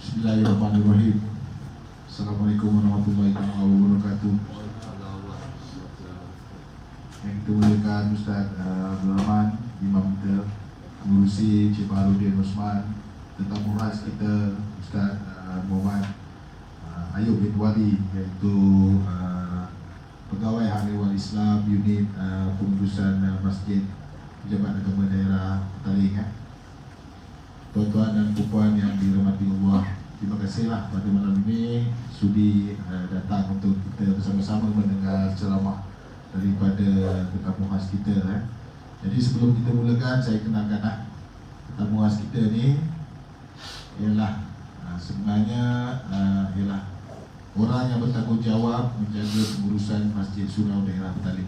Bismillahirrahmanirrahim. Assalamualaikum warahmatullahi wabarakatuh. Yang kita muliakan Ustaz Abdul Rahman, Imam kita, Pengurusi Cik Baharudin Osman, tetamu khas kita Ustaz Muhammad Ayub bin Wali, iaitu Pegawai Hariwan Islam Unit Pengurusan Masjid Pejabat Agama Daerah Petaling. Tuan-tuan dan puan yang dirahmati Allah, terima kasihlah pada malam ini sudi datang untuk kita bersama-sama mendengar ceramah daripada tetamu khas kita. Jadi sebelum kita mulakan, saya kenalkan tetamu khas kita ni ialah sebenarnya ialah orang yang bertanggungjawab menjaga pengurusan Masjid Surau Daerah Petaling.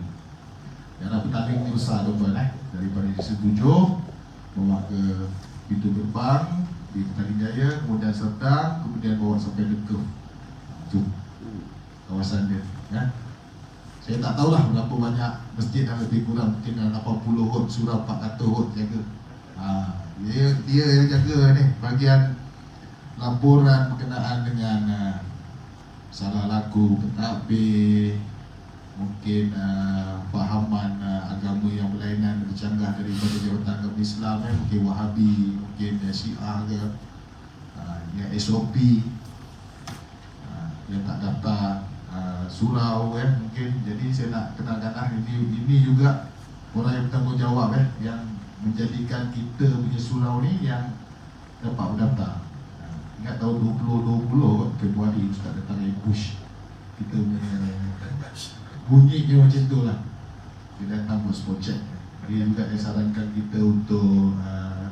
Daerah Petaling ni besar tuan-tuan, daripada Desa Tujuh bawa ke pintu gerbang di Petaling Jaya, kemudian Serdang, kemudian bawa sampai Dekuf. Itu kawasan dia. Saya tak tahulah berapa banyak masjid, yang lebih kurang mungkin 80 hut, surau 400 hut jaga. Dia yang jaga ni bahagian laporan berkenaan dengan salah laku pentadbir, mungkin fahaman agama yang berlainan bercanggah daripada jabatan agama Islam, mungkin Wahabi, mungkin Syiah ke, yang SOP, yang tak daftar surau mungkin. Jadi saya nak kenalkan ini juga orang yang bertanggungjawab yang menjadikan kita punya surau ni yang dapat berdaftar. Ingat tahun 2020 Februari Ustaz datang dari Bush, kita punya bunyi dia macam tu lah, dia datang buat spot check. Dia juga yang sarankan kita untuk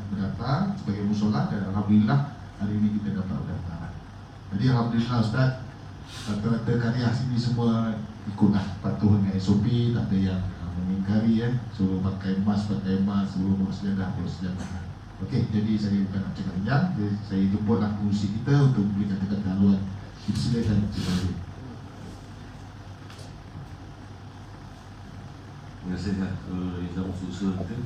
berdaftar sebagai musola, dan Alhamdulillah hari ini kita dapat berdaftar. Jadi Alhamdulillah Ustaz, rata-rata karya sini semua ikutlah, patuh dengan SOP, tak ada yang mengingkari suruh pakai mask, suruh bawa sejadah, Okey, jadi saya bukan nak cakap panjang, saya jemputlah pengurusi kita untuk memberikan haluan. Silakan Cik Baharudin. Terima kasih Izam Susul kita.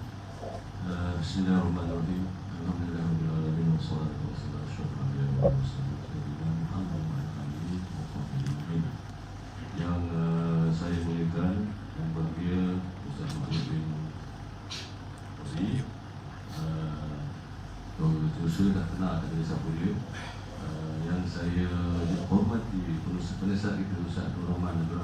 Bismillahirrahmanirrahim. Alhamdulillahirabbil alamin wassalatu wassalamu ala asyrafil anbiya'i wal mursalin yang saya muliakan, yang berbahagia Ustaz Muhammad bin Fauzi, Susul dah kenal kat dari siapa dia, yang saya hormati penasihat kita Ustaz Abdul Rahman Abdul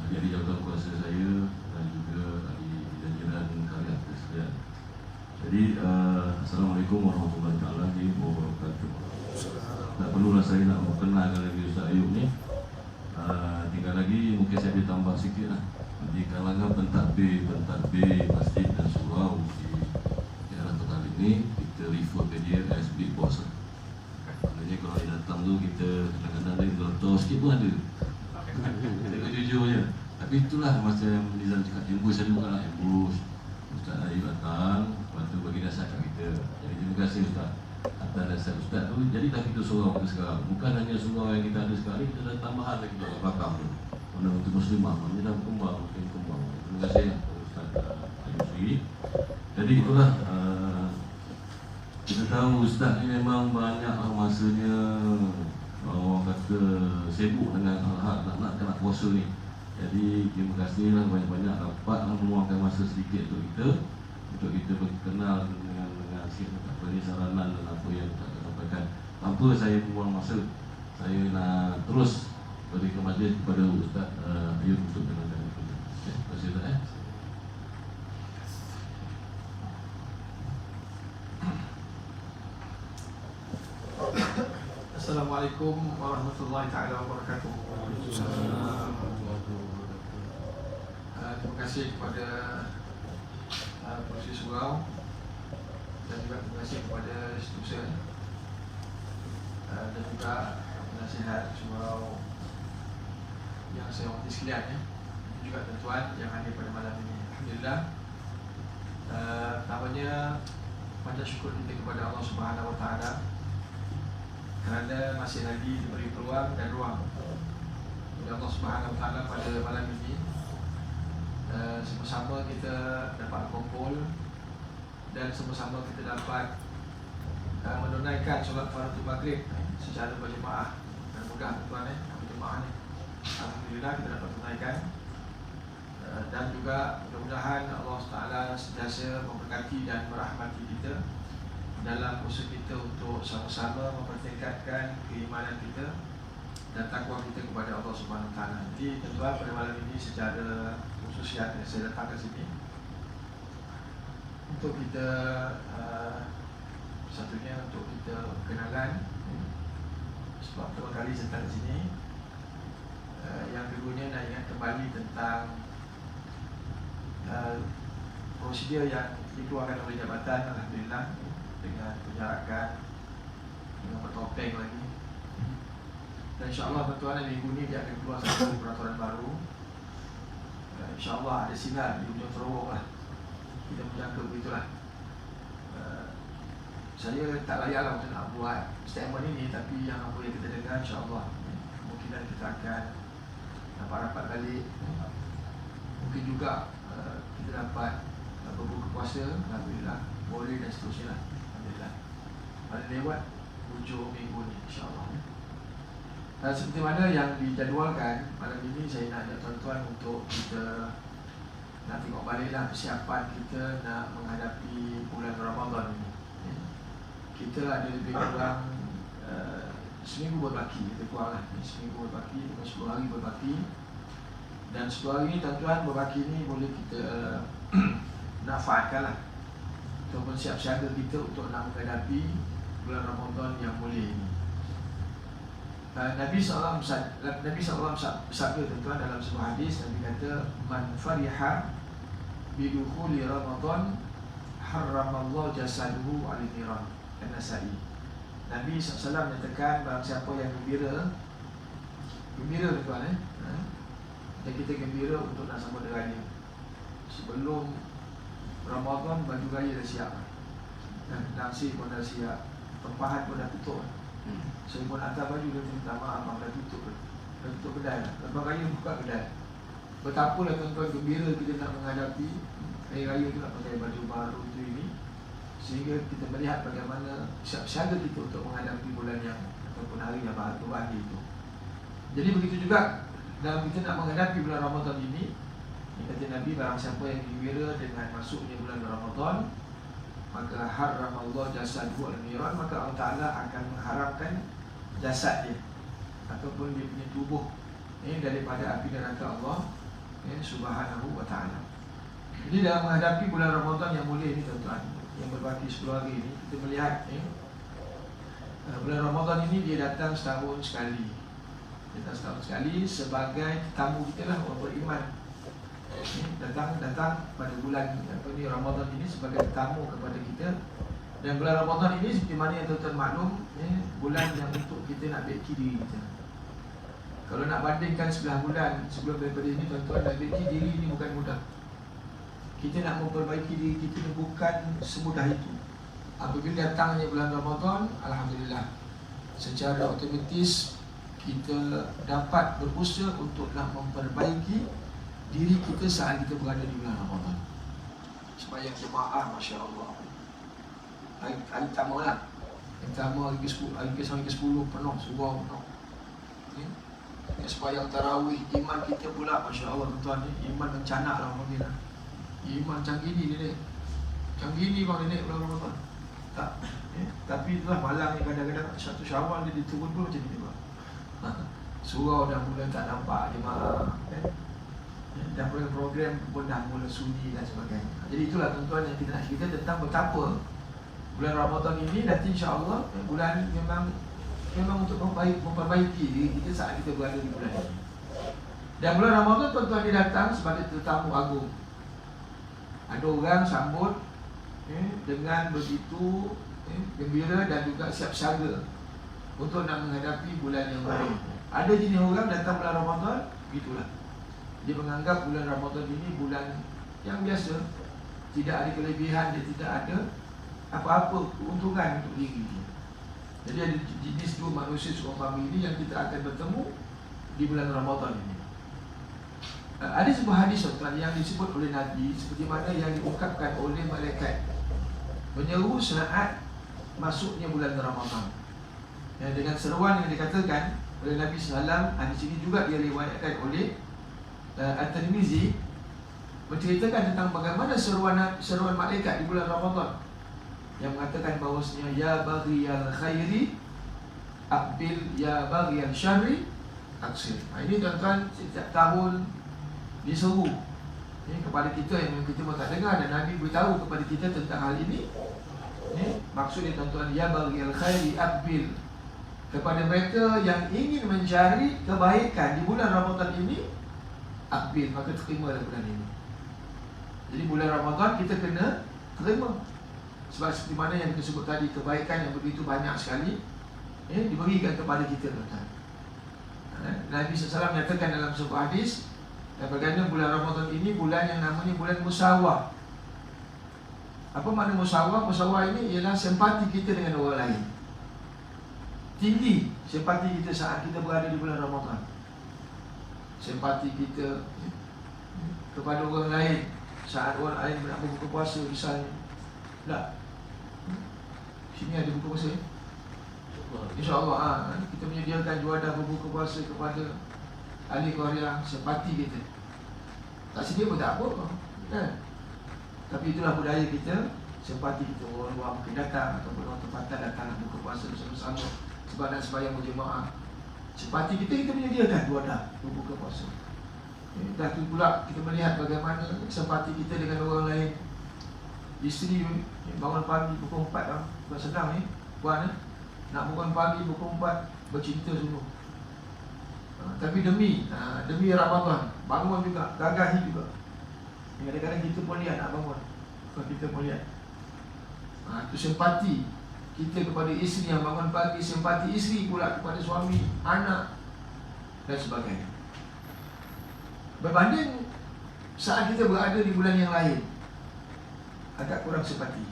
jadi jawatan kuasa saya dan juga ahli jajaran karya sekalian. Jadi Assalamualaikum warahmatullahi wabarakatuh. Tak perlulah saya nak memperkenalkan lagi Ustaz Ayub ni. Tinggal lagi mungkin saya boleh tambah sikit lah. Di kalangan pentadbir masjid dan surau di daerah Petaling ni, kita refer ke dia as big boss lah. Maknanya kalau dia datang tu, kita kadang-kadang dia gelontor sikit pun ada. Saya jujur je. Tapi itulah macam Nizam cakap, ambush saya bukanlah ambush. Ustaz Ayub datang, lepas tu bagi nasihat kat kita. Jadi terima kasih Ustaz atas nasihat Ustaz tu. Jadilah kita surau kita sekarang. Bukan hanya surau yang kita ada sekarang ni, kita ada tambahan lagi kat belakang tu. Mana untuk muslimah, mana dah berkembang, makin kembang. Terima kasih Ustaz Ayub sendiri. Jadi itulah kita tahu Ustaz ni memang banyak masanya, orang kata sibuk dengan hal-hal nak puasa ni. Jadi terima kasihlah banyak-banyak dapat meluangkan masa sedikit untuk kita berkenal dengan apa ni saranan dan apa yang kita sampaikan. Tanpa saya membuang masa, saya nak terus berikan majlis kepada Ustaz Ayub untuk kenalkan. Terima kasih Ustaz. Assalamualaikum warahmatullahi wabarakatuh. Terima kasih kepada Pengurusi Surau dan juga terima kasih kepada Institusi dan juga penasihat surau yang saya hormati sekalian, dan juga tuan-tuan yang hadir pada malam ini. Alhamdulillah. Pertamanya banyak syukur kita kepada Allah Subhanahu Wa Taala kerana masih lagi diberi peluang dan ruang oleh Allah Subhanahu Wa Taala pada malam ini, sama-sama kita dapat kumpul dan sama-sama kita dapat menunaikan solat fardu maghrib secara berjemaah. Dan mudah tuan berjemaah ni alhamdulillah kita dapat tunaikan. Dan juga mudah-mudahan Allah Taala sentiasa memberkati dan merahmati kita dalam usaha kita untuk sama-sama mempertingkatkan keimanan kita dan takwa kita kepada Allah Subhanahu Wa Taala. Jadi tuan pada malam ini secara khususiat saya datang ke sini untuk kita satunya untuk kita kenalan sebab pertama kali saya datang ke sini. Yang keduanya nak ingat kembali tentang prosedur yang dikeluarkan oleh jabatan, alhamdulillah, dengan penjarakan, dengan bertopeng lagi. Dan insyaAllah tuan-tuan minggu ni dia akan keluar satu peraturan baru. InsyaAllah ada sinar di ujung terowong lah. Kita menjangka begitulah. Saya tak layaklah untuk nak buat statement ini, tapi yang apa yang kita dengar insyaAllah kemungkinan kita akan dapat rapat balik. Mungkin juga kita dapat berbuka puasa, alhamdulillah, boleh dan seterusnya lah, alhamdulillah. Pada lewat hujung minggu ni insyaAllah. Dan seperti mana yang dijadualkan malam ini, saya nak ajak tuan-tuan untuk kita nak tengok baliklah persiapan kita nak menghadapi bulan Ramadan ini. Kita ada lebih kurang seminggu berbaki, kita kuranglah seminggu berbaki dengan 10 hari berbaki. Dan 10 hari ni tuan-tuan berbaki ni boleh kita nafaatkanlah ataupun siap siaga kita untuk nak menghadapi bulan Ramadan yang mulia ini. Nabi SAW bersabda tuan-tuan dalam sebuah hadis. Nabi kata, man fariha bidukhuli Ramadan harramallahu jasaduhu al-niran. An-Nasai. Nabi SAW menyatakan barang siapa yang gembira tuan-tuan dan kita gembira untuk nak sambut raya. Sebelum Ramadan baju raya dah siap, nasi pun dah siap, tempahan pun dah tutup. Saya pun hantar baju dia minta maaf, abang dah tutup kedai. Lepas raya buka kedai. Betapalah tuan-tuan gembira kita nak menghadapi hari raya tu, nak pakai baju baru tu ini, sehingga kita melihat bagaimana siap-siaga kita untuk menghadapi bulan yang ataupun hari yang bahagia itu. Jadi begitu juga dalam kita nak menghadapi bulan Ramadan ini, kata Nabi, barang siapa yang gembira dengan masuknya bulan Ramadan, maka haramallahu jasadhu al-niran, maka Allah Ta'ala akan mengharamkan jasad dia ataupun dia punya tubuh daripada api neraka Allah Subhanahu wa Ta'ala. Jadi dalam menghadapi bulan Ramadan yang mulia ini tuan-tuan, yang berbaki 10 hari ini, kita melihat bulan Ramadan ini dia datang setahun sekali. Datang setahun sekali sebagai tamu kita lah, orang beriman. Datang pada bulan Ramadan ini sebagai tamu kepada kita. Dan bulan Ramadan ini seperti mana yang tuan-tuan maklum, bulan yang untuk kita nak baiki diri kita. Kalau nak bandingkan 11 bulan sebelum daripada ini tuan-tuan, nak baiki diri ini bukan mudah. Kita nak memperbaiki diri kita bukan semudah itu. Apabila datangnya bulan Ramadan, alhamdulillah, secara otomatis kita dapat berusaha untuk nak memperbaiki diri kita saat kita berada di bulan Ramadan. Sembahyang jemaah, Masya Allah, hari pertama lah, hari pertama, hari ke-10 penuh, surau penuh. Sembahyang tarawih, iman kita pula, Masya Allah tuan-tuan, iman mencanak lah Alhamdulillah. Iman canggih ni nenek, canggih ni bang nenek bulan Ramadan. Tak, tapi itulah malam ni kadang-kadang satu Syawal dia diturun pun macam ni bang. Surau dah mula tak nampak jemaah, dah program pun dah mula sunyi dan sebagainya. Jadi itulah tuan-tuan yang kita nak cerita tentang betapa bulan Ramadan ini nanti insya-Allah bulan ini memang untuk memperbaiki diri kita saat kita berada di bulan ini. Dan bulan Ramadan tuan-tuan dia datang sebagai tetamu agung. Ada orang sambut dengan begitu gembira dan juga siap siaga untuk nak menghadapi bulan yang baru. Ada jenis orang datang bulan Ramadan, begitulah. Dia menganggap bulan Ramadan ini bulan yang biasa, tidak ada kelebihan, dia tidak ada apa-apa keuntungan untuk diri dia. Jadi ada jenis dua manusia seumpama ini yang kita akan bertemu di bulan Ramadan ini. Ada sebuah hadis tuan yang disebut oleh Nabi seperti mana yang diungkapkan oleh malaikat menyeru saat masuknya bulan Ramadan. Dengan seruan yang dikatakan oleh Nabi SAW, di sini juga dia riwayatkan oleh At-Tirmizi, menceritakan tentang bagaimana seruan malaikat di bulan Ramadan yang mengatakan bahawasanya ya baghiyal khairi aqbil, ya baghiyal syarri aqsir. Ini tuan-tuan setiap tahun diseru kepada kita yang kita pun tak dengar, dan Nabi beritahu kepada kita tentang hal ini. Maksudnya tuan-tuan, ya baghiyal khairi aqbil, kepada mereka yang ingin mencari kebaikan di bulan Ramadan ini, aqbil, maka terimalah bulan ini. Jadi bulan Ramadan kita kena terima. Sebab seperti mana yang kita sebut tadi, kebaikan yang begitu banyak sekali diberikan kepada kita, tuan-tuan. Nabi SAW menyatakan dalam sebuah hadis, bagaimana bulan Ramadan ini bulan yang namanya bulan musawah. Apa makna musawah? Musawah ini ialah simpati kita dengan orang lain. Tinggi simpati kita saat kita berada di bulan Ramadan. Simpati kita kepada orang lain saat orang lain nak berbuka puasa misalnya. Tak? Sini ada buka puasa? InsyaAllah kita menyediakan juadah berbuka puasa kepada ahli Korea, simpati kita. Tak sedia pun tak apa kan? Tapi itulah budaya kita, simpati kita. Orang luar mungkin datang ataupun orang tempatan datang nak buka puasa bersama-sama sebab nak sembahyang berjemaah. Simpati kita menyediakan juadah berbuka puasa. Dah tu pula kita melihat bagaimana simpati kita dengan orang lain. Isteri bangun pagi pukul 4 bukan senang puan nak bangun pagi pukul 4 bercinta sungguh. Tapi demi Ramadan bangun juga, gagahi juga. Kadang-kadang kita pun lihat nak bangun, kita pun lihat. Itu simpati kita kepada isteri yang bangun pagi, simpati isteri pula kepada suami, anak dan sebagainya. Berbanding saat kita berada di bulan yang lain, agak kurang simpati.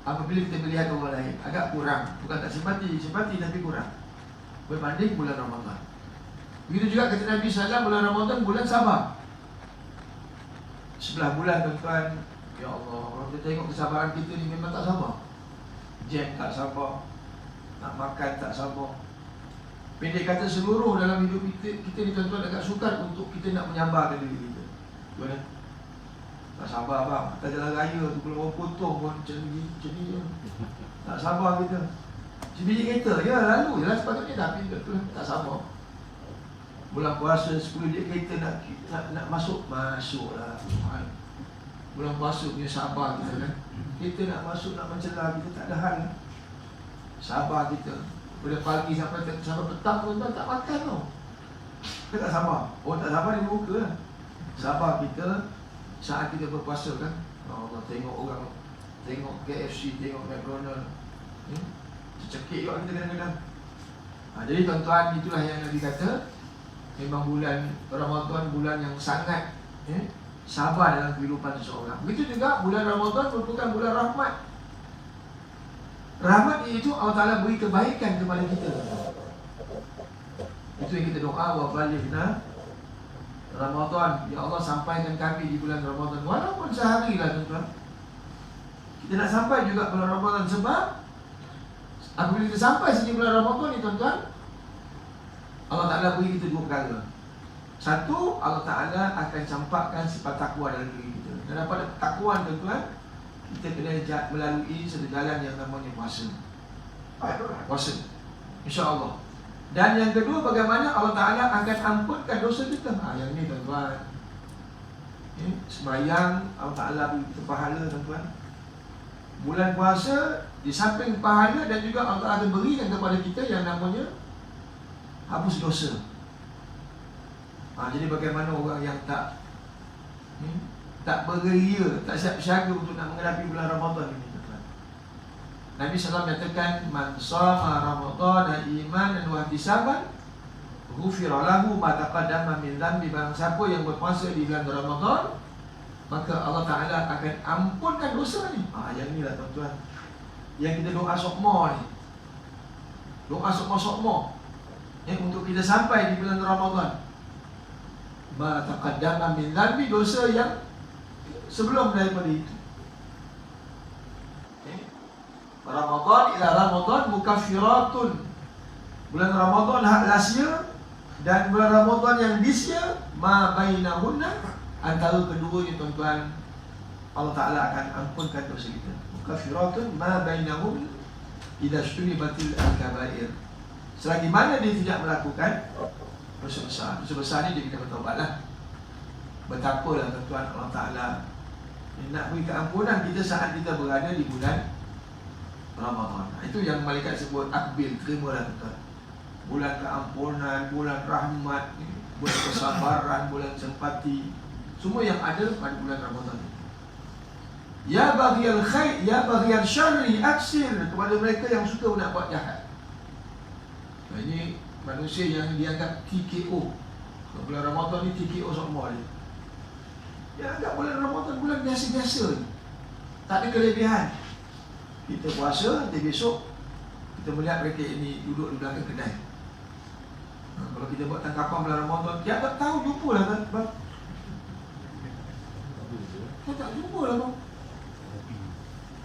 Apabila kita melihat orang lain, agak kurang. Bukan tak simpati tapi kurang berbanding bulan Ramadan. Begitu juga kata Nabi SAW, bulan Ramadan bulan sabar. 11 bulan tuan-tuan, ya Allah, kalau kita tengok kesabaran kita ni memang tak sabar. Jam tak sabar, nak makan tak sabar. Pendek kata seluruh dalam hidup kita ni tuan-tuan agak sukar untuk kita nak menyabarkan diri kita. Betul kan? Tak sabar bang, tak jalan raya tu kalau orang potong pun macam ni tak sabar kita. Sebiji kereta, ya lalu je lah sepatutnya, tapi betul tak sabar. Bulan puasa 10 dia kereta nak masuk lah. Bulan puasa punya sabar kita kan. Kita nak masuk, nak mencelah, kita tak ada hal. Sabar kita. Pada pagi sampai petang pun tak makan tau. Kita tak sabar. Oh tak sabar dia buka lah. Sabar kita saat kita berpuasa kan. Allah tengok orang, tengok KFC, tengok McDonald, secekik juga kita kadang-kadang. Jadi tuan-tuan, itulah yang Nabi kata, memang bulan Ramadan bulan yang sangat sabar dalam kehidupan seseorang. Begitu juga bulan Ramadan merupakan bulan rahmat. Rahmat itu Allah Ta'ala beri kebaikan kepada kita. Itu yang kita doa, wa balighna Ramadan, ya Allah sampaikan kami di bulan Ramadan, walaupun sehari lah tuan-tuan. Kita nak sampai juga bulan Ramadan, sebab apabila kita sampai sini bulan Ramadan ni tuan-tuan, Allah Ta'ala beri kita dua perkara. Satu, Allah Ta'ala akan campakkan sifat takwa dalam diri kita. Dan daripada takwa tuan-tuan, kita kena melalui satu jalan yang namanya puasa. Puasa, insya-Allah. Dan yang kedua, bagaimana Allah Ta'ala akan ampunkan dosa kita. Yang ni tuan-tuan, sembahyang Allah Ta'ala beri kita pahala tuan-tuan. Bulan puasa, di samping pahala dan juga Allah Ta'ala akan berikan kepada kita yang namanya hapus dosa. Jadi bagaimana orang yang tak beria, tak siap siaga untuk nak menghadapi bulan Ramadan ini. Nabi SAW menyatakan, man shama Ramadan imanan wa ihtisaban ghufira lahu ma taqaddama min dhanbi. Barang siapa yang berpuasa di bulan Ramadan, maka Allah Ta'ala akan ampunkan dosa ni. Yang inilah tuan-tuan yang kita doa sokmo ni. Doa sokmo-sokmo untuk kita sampai di bulan Ramadan. Ma taqaddama min dhanbi, dosa yang sebelum daripada itu. Ramadan ila Ramadan mukaffiratun. Bulan Ramadan hak last year dan bulan Ramadan yang this year ma bainahunna, antara keduanya tuan-tuan, Allah Ta'ala akan ampunkan dosa kita. Mukaffiratun ma bainahunna idza sytunibatil al-kabair. Selagi mana dia tidak melakukan dosa besar. Dosa besar ni dia kena bertaubatlah. Betapalah tuan-tuan Allah Ta'ala nak beri keampunan kita saat kita berada di bulan Ramadan. Itu yang malaikat sebut akbil, terimalah tuan-tuan. Bulan keampunan, bulan rahmat, bulan kesabaran, bulan simpati, semua yang ada pada bulan Ramadan. Ya baghiyal khair, ya baghiyal syarri, aksir, kepada mereka yang suka nak buat jahat. Ini manusia yang dianggap TKO. Bulan Ramadan ni TKO semua dia. Dia anggap bulan Ramadan bulan biasa-biasa ni, tak ada kelebihan. Kita puasa, nanti besok kita melihat mereka ini duduk di belakang kedai. Kalau kita buat tangkapan bulan Ramadan, dia tak tahu, jumpa lah kan bang. Kita tak jumpa lah bang.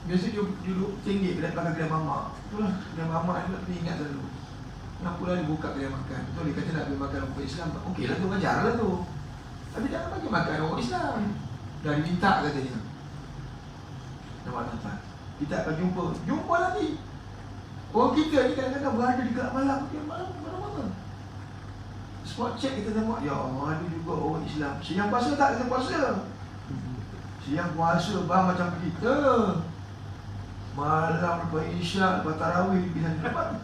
Biasa dia duduk tinggi kedai belakang kedai mamak. Itulah kedai mamak ni, nak ingat dulu. Kenapa lah dia buka kedai makan? Betul, dia kata nak beri makan orang Islam. Okey lah tu, wajar lah tu. Tapi jangan bagi makan orang Islam. Dah diminta katanya. Nampak tuan? Kita akan jumpa lagi. Orang kita ni kadang-kadang berada di gelap malam. Mana-mana. Spot check kita tengok, ya Allah, ada juga orang Islam. Siang puasa tak, kita puasa. Siang puasa bang macam kita. Malam lepas Isyak, lepas Tarawih, bisa dapat.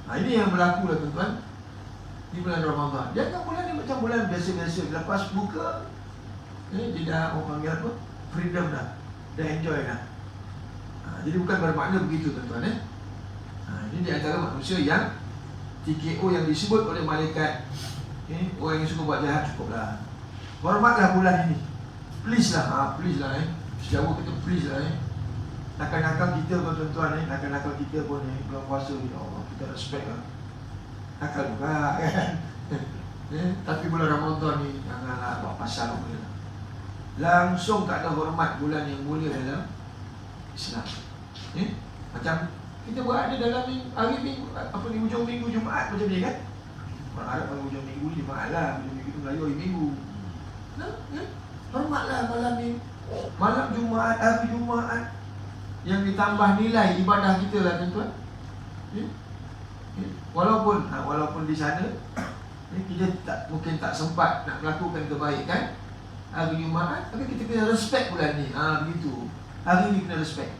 Nah, ini yang berlaku lah tuan-tuan di bulan Ramadan. Jangan bulan ni macam bulan biasa-biasa. Lepas buka, dia dah orang panggil apa? Freedom dah. Dah enjoy dah. Jadi bukan bermakna begitu tuan-tuan. Ini di antara manusia yang TKO yang disebut oleh malaikat. Orang yang suka buat jahat cukuplah. Hormatlah bulan ini. Please lah. Please lah. Sejauh kita please lah. Nakal-nakal kita pun tuan-tuan. Nakal-nakal kita pun bulan puasa ni. Allah, kita respect lah. Nakal juga kan. Tapi bulan Ramadan ni janganlah buat pasal pun. Langsung tak ada hormat bulan yang mulia dalam Islam. Macam kita berada dalam hari minggu, apa ni, hujung minggu Jumaat macam ni kan. Orang Arab panggil hujung minggu ni Jumaat lah. Hujung minggu tu Melayu hari minggu. Hormatlah malam ni. Malam Jumaat, hari Jumaat, yang ditambah nilai ibadah kita lah tuan-tuan. Walaupun di sana kita mungkin tak sempat nak melakukan kebaikan hari Jumaat, tapi kita kena respect bulan ni. Begitu. Hari ni kena respect.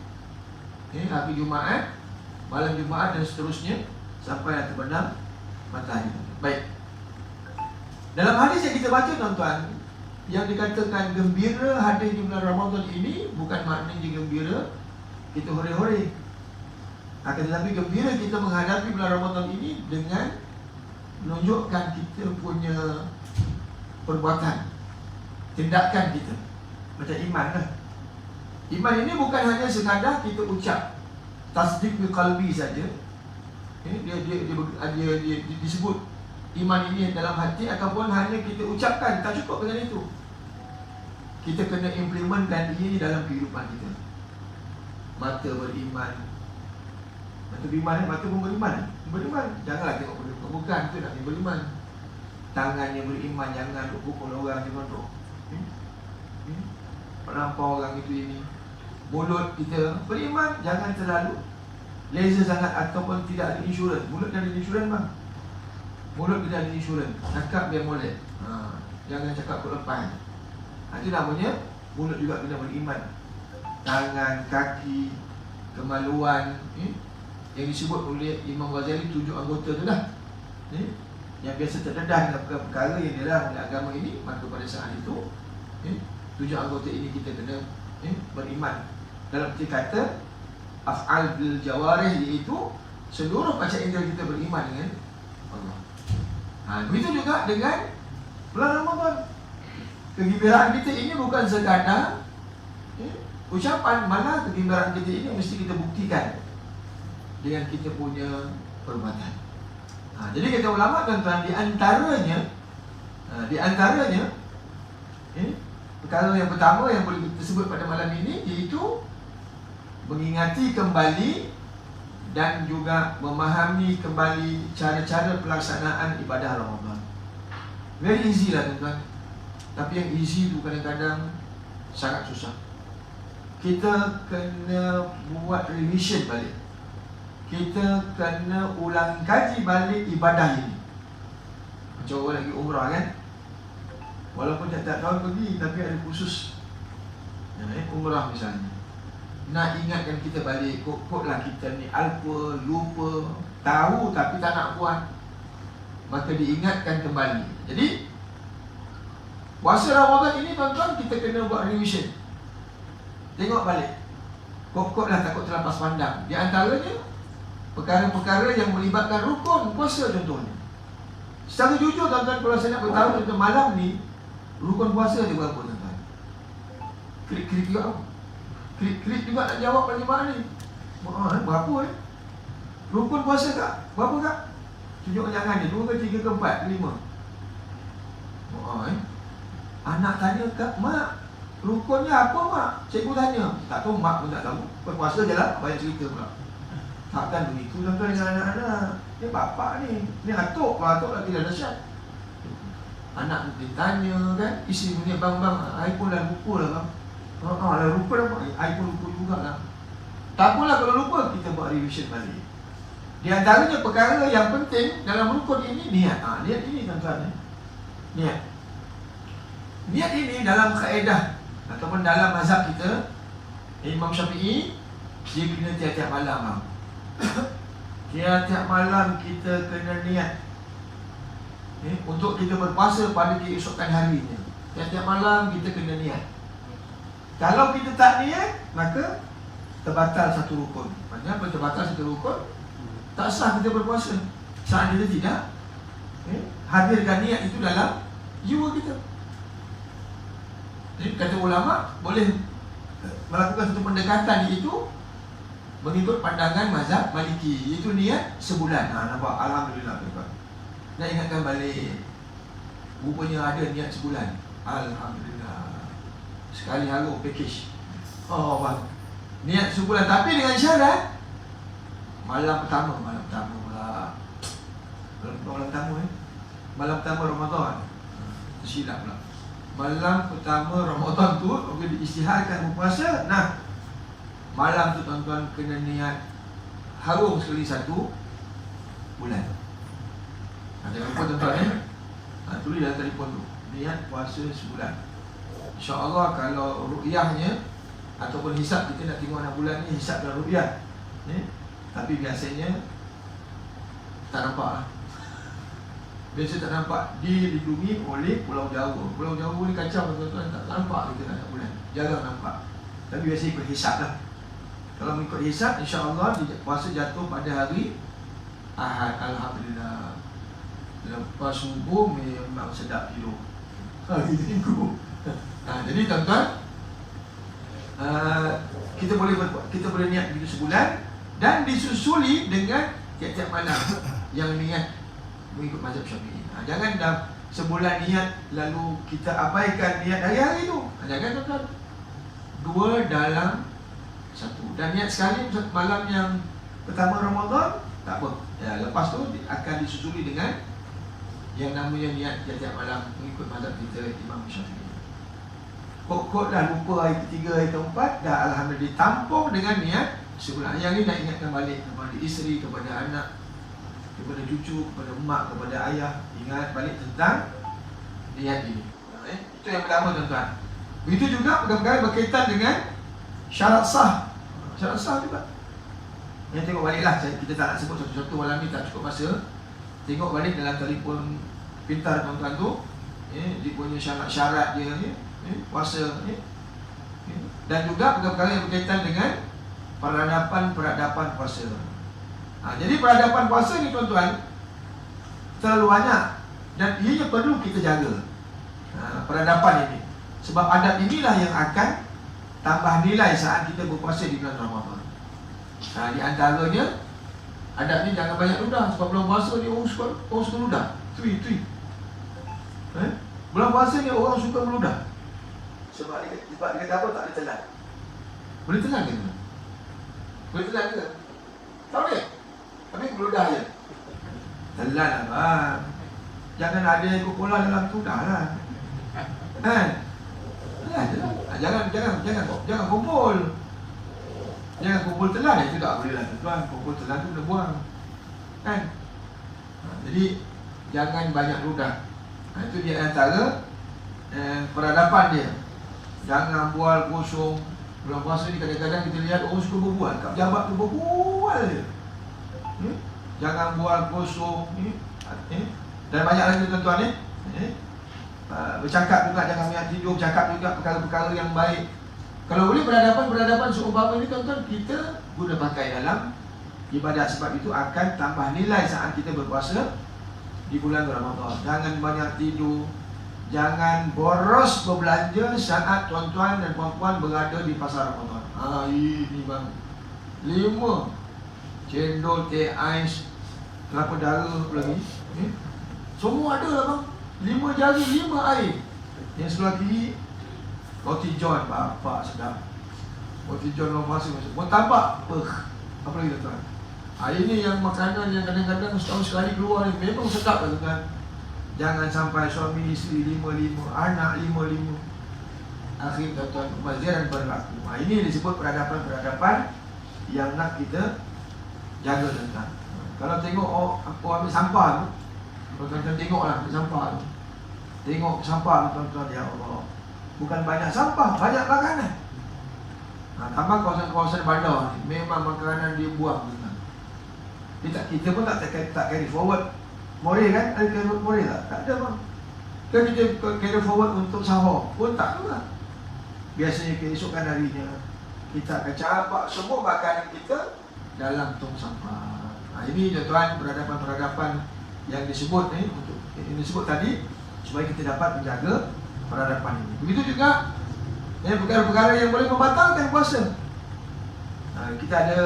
Hari Jumaat, malam Jumaat dan seterusnya sampai nak terbenam matahari. Baik. Dalam hadis yang kita baca tuan-tuan, yang dikatakan gembira hadir di bulan Ramadan ini bukan maknanya gembira kita hore-hore. Akan tetapi gembira kita menghadapi bulan Ramadan ini dengan menunjukkan kita punya perbuatan, tindakan kita. Macam iman lah. Iman ini bukan hanya sekadar kita ucap tasdik bil qalbi saja. Dia disebut iman ini dalam hati, ataupun hanya kita ucapkan, tak cukup dengan itu. Kita kena implementkan ini dalam kehidupan kita. Mata beriman. Mata beriman, mata pun beriman. Beriman, janganlah tengok bukan itu nak beriman. Tangannya beriman, jangan duk pukul orang, jangan duk melampau orang itu ini. Mulut kita beriman, jangan terlalu laser sangat ataupun tidak ada insurans. Mulut dah ada insurans bang. Mulut tidak ada insurans. Cakap biar molek. Jangan cakap kau lepas. Itu namanya mulut juga kena beriman. Tangan, kaki, kemaluan, yang disebut oleh Imam Ghazali 7 anggota tu lah, yang biasa terdedah dengan perkara-perkara yang dilarang oleh agama ini. Maka pada saat itu 7 anggota ini kita kena beriman. Dalam kata af'al bil jawarih, iaitu seluruh panca indera kita beriman dengan Allah. Begitu juga dengan bulan Ramadan. Kegembiraan kita ini bukan sekadar ucapan, malah kegembiraan kita ini mesti kita buktikan dengan kita punya perbuatan. Jadi kata ulama tuan-tuan, di antaranya Perkara yang pertama yang boleh kita sebut pada malam ini iaitu mengingati kembali dan juga memahami kembali cara-cara pelaksanaan ibadah Ramadan. Very easy lah tuan-tuan. Tapi yang easy tu kadang-kadang sangat susah. Kita kena buat revision balik. Kita kena ulang kaji balik ibadah ini. Macam orang lagi umrah kan, walaupun tak tahun pergi, tapi ada khusus umrah misalnya, nak ingatkan kita balik. Kok-koklah kita ni alpa, lupa, tahu tapi tak nak buat, maka diingatkan kembali. Jadi puasa Ramadan ini tuan-tuan, kita kena buat revision. Tengok balik. Kok-koklah takut terlepas pandang. Di antaranya perkara-perkara yang melibatkan rukun puasa contohnya. Secara jujur tuan-tuan, kalau saya nak beritahu tentang malam ni, rukun puasa dia berapa tuan-tuan? Klik-klik juga apa? Klik-klik juga nak jawab bagaimana ni. Berapa rukun puasa kak? Berapa kak? Tunjuk jangan dia, 2 ke 3 ke 4 ke 5. Anak tanya kak, mak, rukunnya apa mak? Cikgu tanya. Tak tahu, mak pun tak tahu. Berpuasa je lah, banyak cerita pula. Takkan begitu tuan-tuan dengan anak-anak. Ni bapak ni atuk, kalau atuk lagi dah dahsyat. Anak dia tanya kan, isteri punya bang, I pun dah lupa lah bang. Dah lupa dah bang, I pun lupa jugalah. Tak apalah kalau lupa, kita buat revision balik. Di antaranya perkara yang penting dalam rukun ini, niat. Niat ini tuan-tuan. Niat. Niat ini dalam kaedah ataupun dalam mazhab kita, Imam Syafi'i, dia kena tiap-tiap malam bang. Tiap-tiap malam kita kena niat untuk kita berpuasa pada keesokan harinya. Tiap-tiap malam kita kena niat. Kalau kita tak niat, maka terbatal satu rukun. Maksudnya apa terbatal satu rukun? Tak sah kita berpuasa. Seandainya tidak hadirkan niat itu dalam jiwa kita. Jadi kata ulama, boleh melakukan satu pendekatan itu mengikut pandangan mazhab Maliki, iaitu niat sebulan. Nampak? Alhamdulillah tuan-tuan. Nak ingatkan balik, rupanya ada niat sebulan. Alhamdulillah. Sekali haru package. Bang. Niat sebulan, tapi dengan syarat malam pertama pula. Malam pertama Ramadan. Tersilap pula. Malam pertama Ramadan tu, bila diisytiharkan berpuasa, malam tu tuan-tuan kena niat harum sekali 1 bulan. Jangan lupa tuan-tuan tulis dalam telefon tu, niat puasa sebulan. InsyaAllah kalau ru'yahnya ataupun hisap, kita nak tengok 6 bulan ni hisap dan ru'yah tapi biasanya tak nampak lah. Biasa tak nampak, dilindungi oleh Pulau Jawa. Pulau Jawa ni kacau tuan-tuan, tak nampak kita nak 6 bulan, jarang nampak. Tapi biasa ikut hisap lah. Kalau mengikut hisap, insyaAllah puasa jatuh pada hari Ahad. Alhamdulillah. Lepas subuh memang sedap tidur. Hari Minggu. Jadi tuan-tuan, kita boleh niat begitu sebulan dan disusuli dengan tiap-tiap malam yang niat mengikut mazhab Syafi'i. Jangan dah sebulan niat lalu kita abaikan niat hari-hari tu. Jangan tuan-tuan. 2 dalam 1. Dan niat sekali malam yang pertama Ramadan, tak apa. Lepas tu akan disusuli dengan yang namanya niat tiap-tiap malam mengikut mazhab kita Imam Syafi'i. Kok dah lupa hari ketiga, hari keempat, dah alhamdulillah ditampung dengan niat sebulan. Yang ni nak ingatkan balik kepada isteri, kepada anak, kepada cucu, kepada mak, kepada ayah. Ingat balik tentang niat ini. Itu yang pertama tuan-tuan. Begitu juga perkara berkaitan dengan syarat sah. Syarat sah juga. Yang tengok baliklah, kita tak nak sebut satu-satu malam ni, tak cukup masa. Tengok balik dalam telefon pintar tuan-tuan tu, dia punya syarat-syarat dia puasa dan juga perkara yang berkaitan dengan peradaban puasa. Jadi peradaban puasa ni tuan-tuan terlalu banyak dan ianya perlu kita jaga peradaban ini. Sebab adab inilah yang akan tambah nilai saat kita berpuasa di bulan Ramadan. Di antaranya adab ni jangan banyak ludah. Sebab bulan puasa ni orang suka ludah. Tui. Bulan puasa ni orang suka meludah. Sebab dia kata apa, tak boleh telan. Boleh telan ke? Boleh telan ke? Tak boleh. Tapi meludah je. Telan lah bang. Jangan ada Coca-Cola dalam tu dah lah. Kan? Telan je lah. Jangan kumpul. Jangan kumpul telan, itu tak boleh lah tuan. Kumpul telan tu kena buang. Kan? Jadi jangan banyak ludah. Itu dia antara peradaban dia. Jangan bual kosong. Bulan puasa ni kadang-kadang kita lihat orang suka berbual. Kat pejabat tu berbual je. Jangan bual kosong. Dan banyak lagi tuan-tuan ni. Bercakap juga, jangan banyak tidur. Bercakap juga perkara-perkara yang baik. Kalau boleh peradaban seumpama ini tuan-tuan, kita guna pakai dalam ibadat. Sebab itu akan tambah nilai saat kita berpuasa di bulan Ramadan. Jangan banyak tidur. Jangan boros berbelanja saat tuan-tuan dan puan-puan berada di pasar Ramadan. Ini bang, 5 cendol, teh ais, kelapa darah lagi. Semua ada lah bang. 5 jari, 5 air. Yang sebelah kiri roti john, bapak sedap. Roti john orang masuk. Mau tambah, apa lagi tuan? Ini yang makanan yang kadang-kadang setahun sekali keluar ni, memang sedap lah tuan. Jangan sampai suami isteri 5-5, anak 5-5. Akhir tuan-tuan, maziran berlaku. Ini disebut peradaban-peradaban yang nak kita jaga tuan-tuan. Kalau tengok apa ambil sampah tu, tuan-tuan tengoklah ambil sampah tu. Tengok sampah tu tuan-tuan, ya Allah. Bukan banyak sampah, banyak makanan. Tambah kawasan-kawasan bandar ni, memang makanan dia buang tuan-tuan. Kita pun tak carry forward. Moreh kan? Ada carry forward moreh tak? Tak ada bang. Kan kita carry forward untuk sahur pun tak juga. Biasanya keesokan harinya kita akan campak semua makanan kita dalam tong sampah. Ini tuan-tuan peradaban-peradaban yang disebut ni, untuk yang disebut tadi, supaya kita dapat menjaga peradaban ini. Begitu juga perkara-perkara yang boleh membatalkan puasa. Kita ada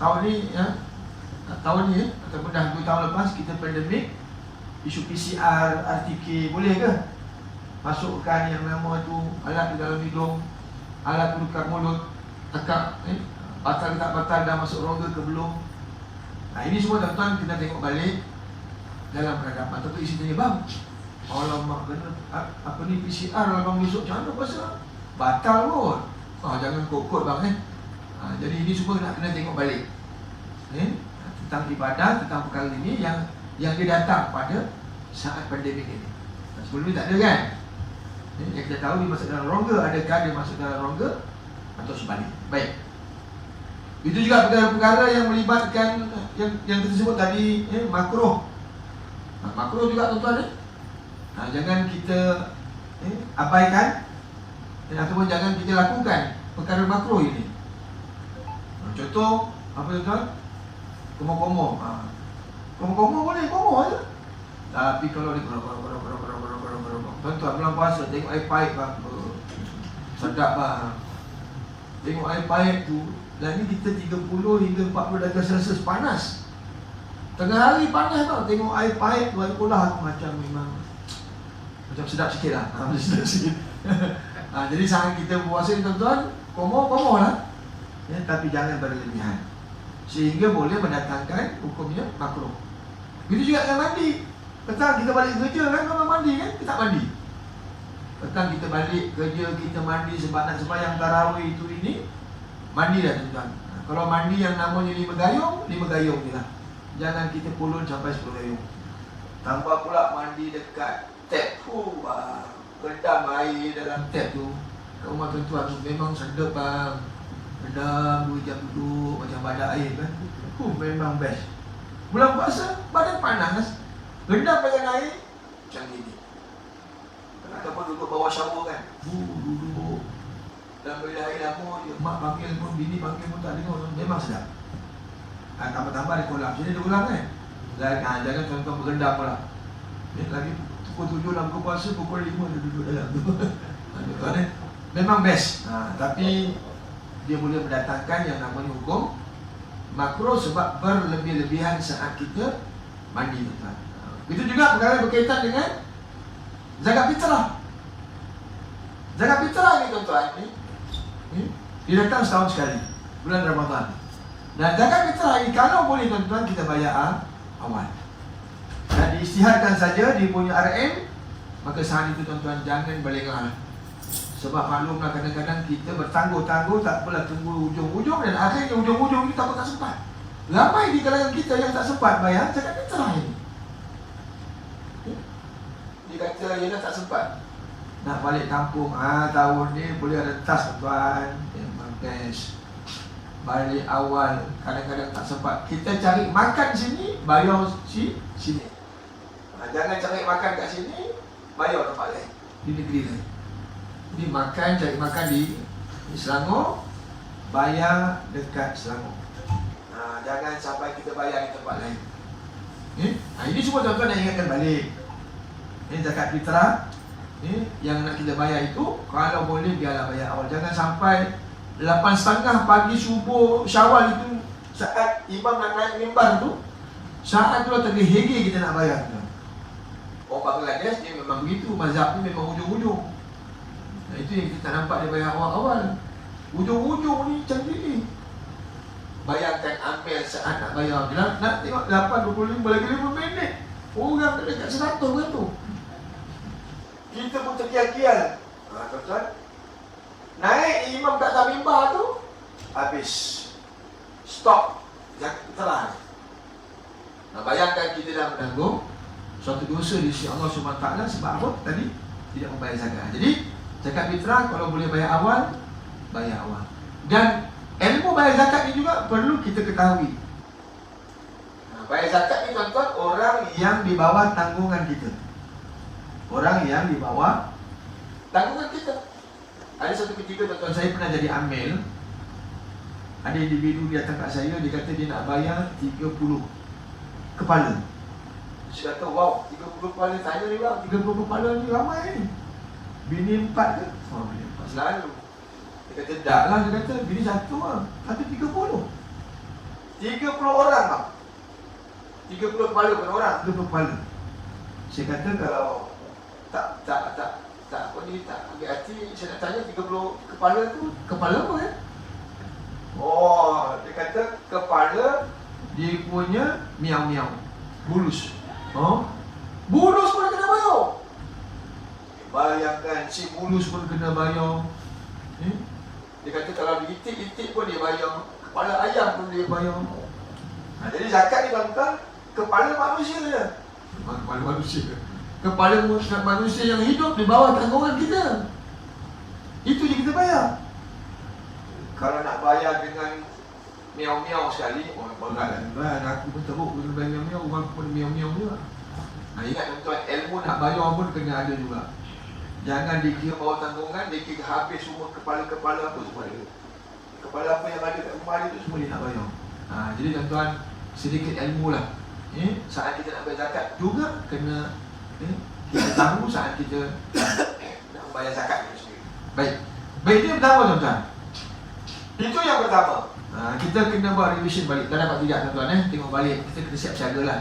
tahun ni ataupun dah 2 tahun lepas kita pandemik, isu PCR, RTK boleh ke? Masukkan yang nama tu alat di dalam hidung, alat dekat mulut, tekak batal ke tak batal, dah masuk rongga ke belum. Ini semua tuan-tuan kena tengok balik dalam peradaban. Tapi isi tanya bang, alamak kena apa ni PCR abang besok macam mana puasa? Batal kot. Jangan kokot bang jadi ini semua nak kena tengok balik tentang ibadah, tentang perkara ini yang dia datang pada saat pandemik ini. Sebelum ni tak ada kan? Yang kita tahu dia masuk dalam rongga, adakah dia masuk dalam rongga atau sebalik. Baik. Itu juga perkara-perkara yang melibatkan yang kita sebut tadi, makruh. Makruh juga tuan-tuan jangan kita abaikan ataupun jangan kita lakukan perkara makruh ini. Contoh apa tuan-tuan? Komo-komo. Komo-komo boleh, komo aja. Tapi kalau dia tuan-tuan bulan puasa tengok air paip bang, sedap bang. Tengok air paip tu, dan ni kita 30 hingga 40 darjah Celsius panas. Tengah hari panas bang, tengok air paip tu, air kolah tu memang macam sedap sikit lah. Sedap sikit. Jadi saat kita puasa ni tuan-tuan, komo lah. Tapi jangan berlebihan, sehingga boleh mendatangkan hukumnya makruh. Begitu juga dengan mandi. Petang kita balik kerja kan, kalau mandi kan, kita tak mandi. Petang kita balik kerja, kita mandi sebab nak sembahyang tarawih itu ini, mandi dah tuan-tuan. Kalau mandi yang namanya 5 gayung je lah. Jangan kita pulun sampai 10 gayung. Tambah pula mandi dekat tap. Kedam air dalam tap tu kat rumah tuan-tuan tu memang sedap bang. Kedam 2 jam duduk macam badak air kan. Memang best. Bulan puasa badan panas, gendam dengan air macam ini. Ataupun duduk bawah shower kan, duduk dalam bilik air lama je, mak panggil pun, bini panggil pun tak dengar. Memang sedap. Tambah-tambah dia kolam, sini dia ulang kan. Jangan tuan-tuan berendam pula. Lagi pukul 7 dalam buka puasa, pukul 5 dia duduk dalam tu. Memang best. Tapi dia boleh mendatangkan yang namanya hukum makruh sebab berlebih-lebihan saat kita mandi tuan. Itu juga perkara berkaitan dengan zakat fitrah. Zakat fitrah ni tuan-tuan ni, dia datang setahun sekali, bulan Ramadan. Dan zakat fitrah ni kalau boleh tuan-tuan kita bayar awal. Dan diisytiharkan saja dia punya RM, maka saat itu tuan-tuan jangan berlengah. Sebab maklumlah kadang-kadang kita bertangguh-tangguh tak apalah tunggu hujung-hujung dan akhirnya hujung-hujung kita tak sempat. Ramai di kalangan kita yang tak sempat bayar zakat fitrah ini. Dia kata dia dah tak sempat nak balik kampung, tahun ni boleh ada tas tuan-tuan, memang best. Balik awal, kadang-kadang tak sempat. Kita cari makan sini, bayar sini. Jangan cari makan kat sini, bayar tempat lain, di negeri lain. Jadi makan, cari makan di Selangor, bayar dekat Selangor. Jangan sampai kita bayar di tempat lain. Ini semua tuan-tuan nak ingatkan balik. Zakat fitrah yang nak kita bayar itu, kalau boleh biarlah bayar awal. Jangan sampai 8.30 pagi subuh Syawal itu, saat imam nak naik mimbar tu, saat tu tergehege kita nak bayar. Orang Bangladesh dia memang begitu, mazhab ni memang hujung-hujung. Itu yang kita nampak dia bayar awal-awal. Hujung-hujung ni macam ni. Bayangkan ambil saat nak bayar. Nak tengok 8.25 lagi 5 minit. Orang dekat 100 kan tu. Kita pun terkial-kial. Tuan-tuan, naik imam kat atas mimbar tu, habis. Stop. Jangan telah. Bayangkan kita dah menanggung suatu dosa di sisi Allah SWT sebab apa? Tadi tidak membayar zakat. Jadi zakat fitrah kalau boleh bayar awal, bayar awal. Dan ilmu bayar zakat ni juga perlu kita ketahui. Bayar zakat ni tuan-tuan, orang yang di bawah tanggungan kita. Orang yang di bawah tanggungan kita. Ada satu ketika tuan-tuan, saya pernah jadi amil. Ada individu dia datang kat saya, dia kata dia nak bayar 30 kepala. Saya kata, wow, 30 kepala. Tanya dia bilang, 30 kepala ni ramai ni. Bini 4 ke? Oh, bini 4 selalu. Dia kata, tak lah. Dia kata, bini 1 lah. Tapi 30 orang bang. 30 kepala per orang, 30 kepala. Saya kata kalau tak apa ni, tak ambil hati, saya nak tanya 30 kepala tu, kepala apa ya? Oh, dia kata kepala dia punya miau-miau, bulus. Bulus pun kena bayar. Bayangkan si bulus pun kena bayar. Dia kata kalau diitik-itik pun dia bayar. Kepala ayam pun dia bayar. Jadi zakat ni tuan-tuan, kepala manusia je. Kepala manusia. Kepala manusia yang hidup di bawah tanggungan kita. Itu je kita bayar. Kalau nak bayar dengan miau-miau sekali, orang berat lah. Aku pun teruk kena bayar miau-miau, orang pun miau-miau juga. Ingat tuan-tuan, ilmu nak bayar pun kena ada juga. Jangan dikira bawah tanggungan, dikira habis semua kepala-kepala apa semua ada. Kepala apa yang ada kat rumah dia tu semua dia nak bayar. Jadi tuan-tuan, sedikit ilmu lah. Saat kita nak bayar zakat juga kena kita tahu saat kita nak bayar zakat itu sendiri. Baik, itu yang pertama tuan-tuan. Itu yang pertama. Kita kena buat revision balik. Tak dapat tidak tuan-tuan, tengok balik. Kita kena siap siaga lah.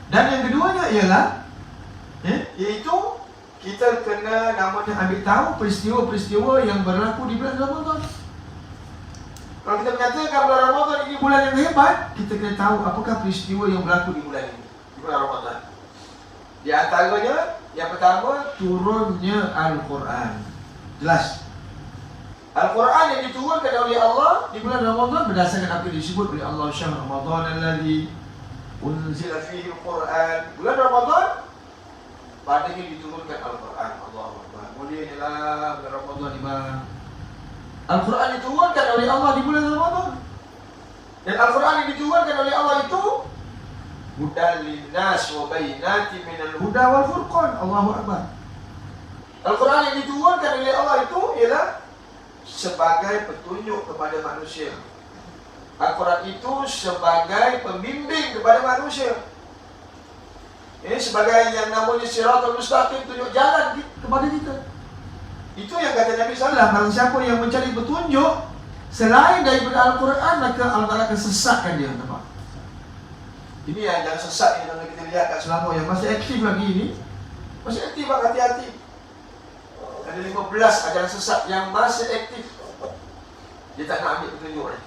Dan yang keduanya ialah iaitu kita kena namanya ambil tahu peristiwa-peristiwa yang berlaku di bulan Ramadan. Kalau kita menyatakan bulan Ramadan ini bulan yang hebat, kita kena tahu apakah peristiwa yang berlaku di bulan ini, di bulan Ramadan. Di antaranya, yang pertama, turunnya Al-Quran. Jelas. Al-Quran yang diturunkan oleh Allah di bulan Ramadan berdasarkan apa yang disebut oleh Allah, Syahr Ramadan alladhi unzila fihi Al-Quran. Bulan Ramadan padanya diturunkan Al-Quran. Allahu Akbar. Mulialah bulan Ramadan ni bang. Al-Quran diturunkan oleh Allah di bulan Ramadan. Dan Al-Quran yang diturunkan oleh Allah itu hudan linnas wa bayyinatin minal huda wal furqan. Allahu Akbar. Al-Quran yang diturunkan oleh Allah itu ialah sebagai petunjuk kepada manusia. Al-Quran itu sebagai pembimbing kepada manusia. Ini sebagai yang namanya Siratal Mustaqim, tunjuk jalan kepada kita. Itu yang kata Nabi SAW, barang siapa yang mencari petunjuk selain daripada Al-Quran, maka Allah akan sesatkan dia. Nampak? Ini yang jangan sesat ni, kita lihat kat Selangor yang masih aktif lagi ini. Masih aktif bang, hati-hati. Ada 15 ajaran sesat yang masih aktif. Dia tak nak ambil petunjuk ni,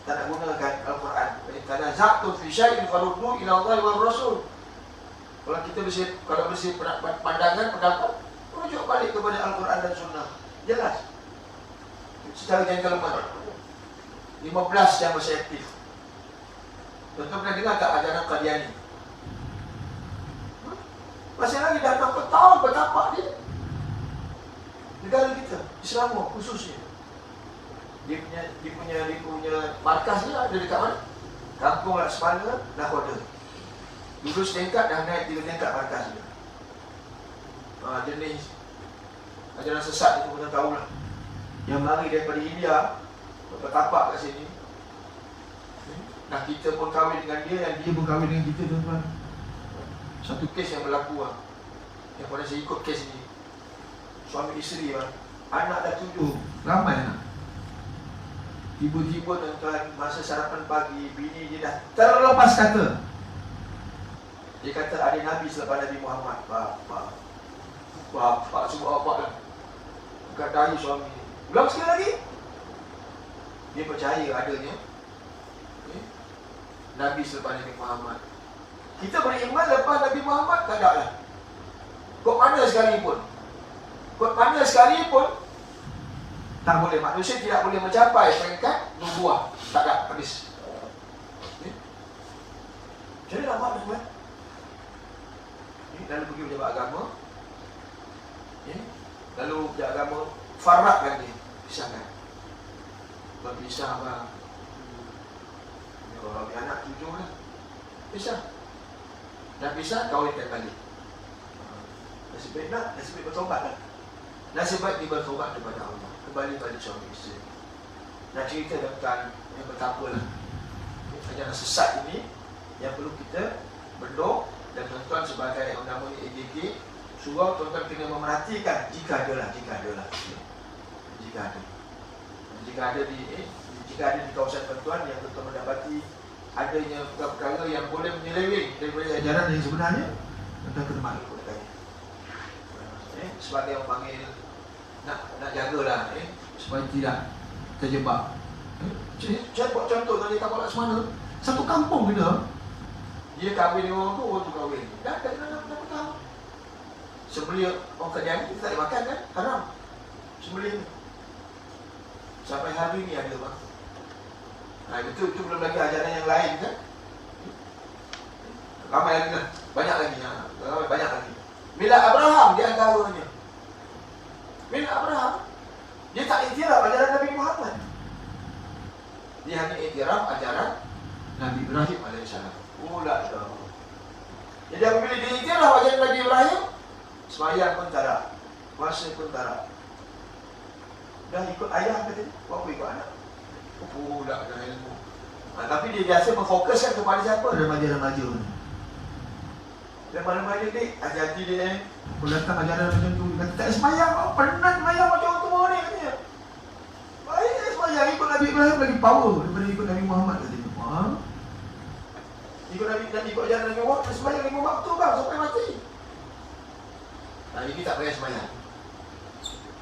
tak nak gunakan Al-Quran. Kerana za'tu fi syai'in faruddu ila Allah wa Rasul. Kalau kita bersih pandangan, pendapat, rujuk balik kepada Al-Quran dan Sunnah. Jelas. Secara gentleman. 15 yang masih aktif. Tuan-tuan pernah dengar tak ajaran Qadiani? Masih lagi dah 60 tahun bertapak dia. Negara kita, Islam khususnya. Dia punya markas dia ada dekat mana? Kampung Laksamana, Nakhoda. Dulu setingkat dah naik 3 tingkat markas dia. Jenis ajaran sesat itu pun tahu lah. Yang lari daripada India bertapak kat sini. Nah, kita pun kahwin dengan dia, yang dia pun kahwin dengan kita, tuan-tuan. Satu kes yang berlaku lah, yang pada saya ikut kes ni. Suami isteri lah, anak dah 7, ramai anak. Tiba-tiba tuan-tuan, masa sarapan pagi, bini dia dah terlepas kata. Dia kata ada Nabi selepas Nabi Muhammad. Bapak sebut bapak lah, gadai suami ni. Ulang sekali lagi. Dia percaya adanya Nabi selepas Nabi Muhammad. Kita beriman lepas Nabi Muhammad, tak ada lah. Kok mana sekalipun, tak boleh. Manusia tidak boleh mencapai peringkat nubuah. Tak ada, habis. Jadi nak buat tuan. Lalu pergi pejabat agama. Lalu pejabat agama farakkan dia, pisahkan. Berpisah bang. Kalau dia anak 7 lah, pisah. Dah pisah, kahwinkan balik. Nasib baik nak, nasib baik bertobat lah. Nasib baik dia bertobat kepada Allah, kembali pada suami isteri. Nak cerita tentang yang betapa lah ajaran sesat ini yang perlu kita bendung. Dan tuan-tuan sebagai yang namanya AJK, surau tuan-tuan kena memerhatikan jika ada di kawasan tuan-tuan yang tuan-tuan mendapati adanya perkara-perkara yang boleh menyeleweng daripada ajaran yang sebenarnya, tuan-tuan kena maklumkan. Sebagai orang panggil, nak jagalah supaya tidak terjebak. Saya buat contoh tadi kampung Laksamana, satu kampung kita, dia kahwin dengan orang tu kahwin. Dah kena tahu. Sembelih orang Qadiani kita tak boleh makan kan? Haram. Sembelih ni. Sampai hari ni ada bang. Itu belum lagi ajaran yang lain kan? Ramai lagi lah. Banyak lagi. Milad Abraham di antaranya. Milad Abraham, dia tak iktiraf ajaran Nabi Muhammad. Dia hanya iktiraf ajaran Nabi Ibrahim AS. Jadi apabila dia iktiraf ajaran Nabi Ibrahim, semayang pun tak ada, puasa pun tak ada. Dah ikut ayah kata dia, apa ikut anak? Pula dah ilmu. Tapi dia biasa memfokuskan kepada siapa? Remaja-remaja ni. Remaja-remaja ni, hati-hati dia kalau datang ajaran macam tu, dia kata tak semayang, penat semayang macam orang tua ni katanya. Baik semayang, ikut Nabi Ibrahim lagi power daripada ikut Nabi Muhammad katanya. Ikut ajaran Nabi Muhammad, semayang 5 waktu bang, sampai mati. Ini tak payah semayang.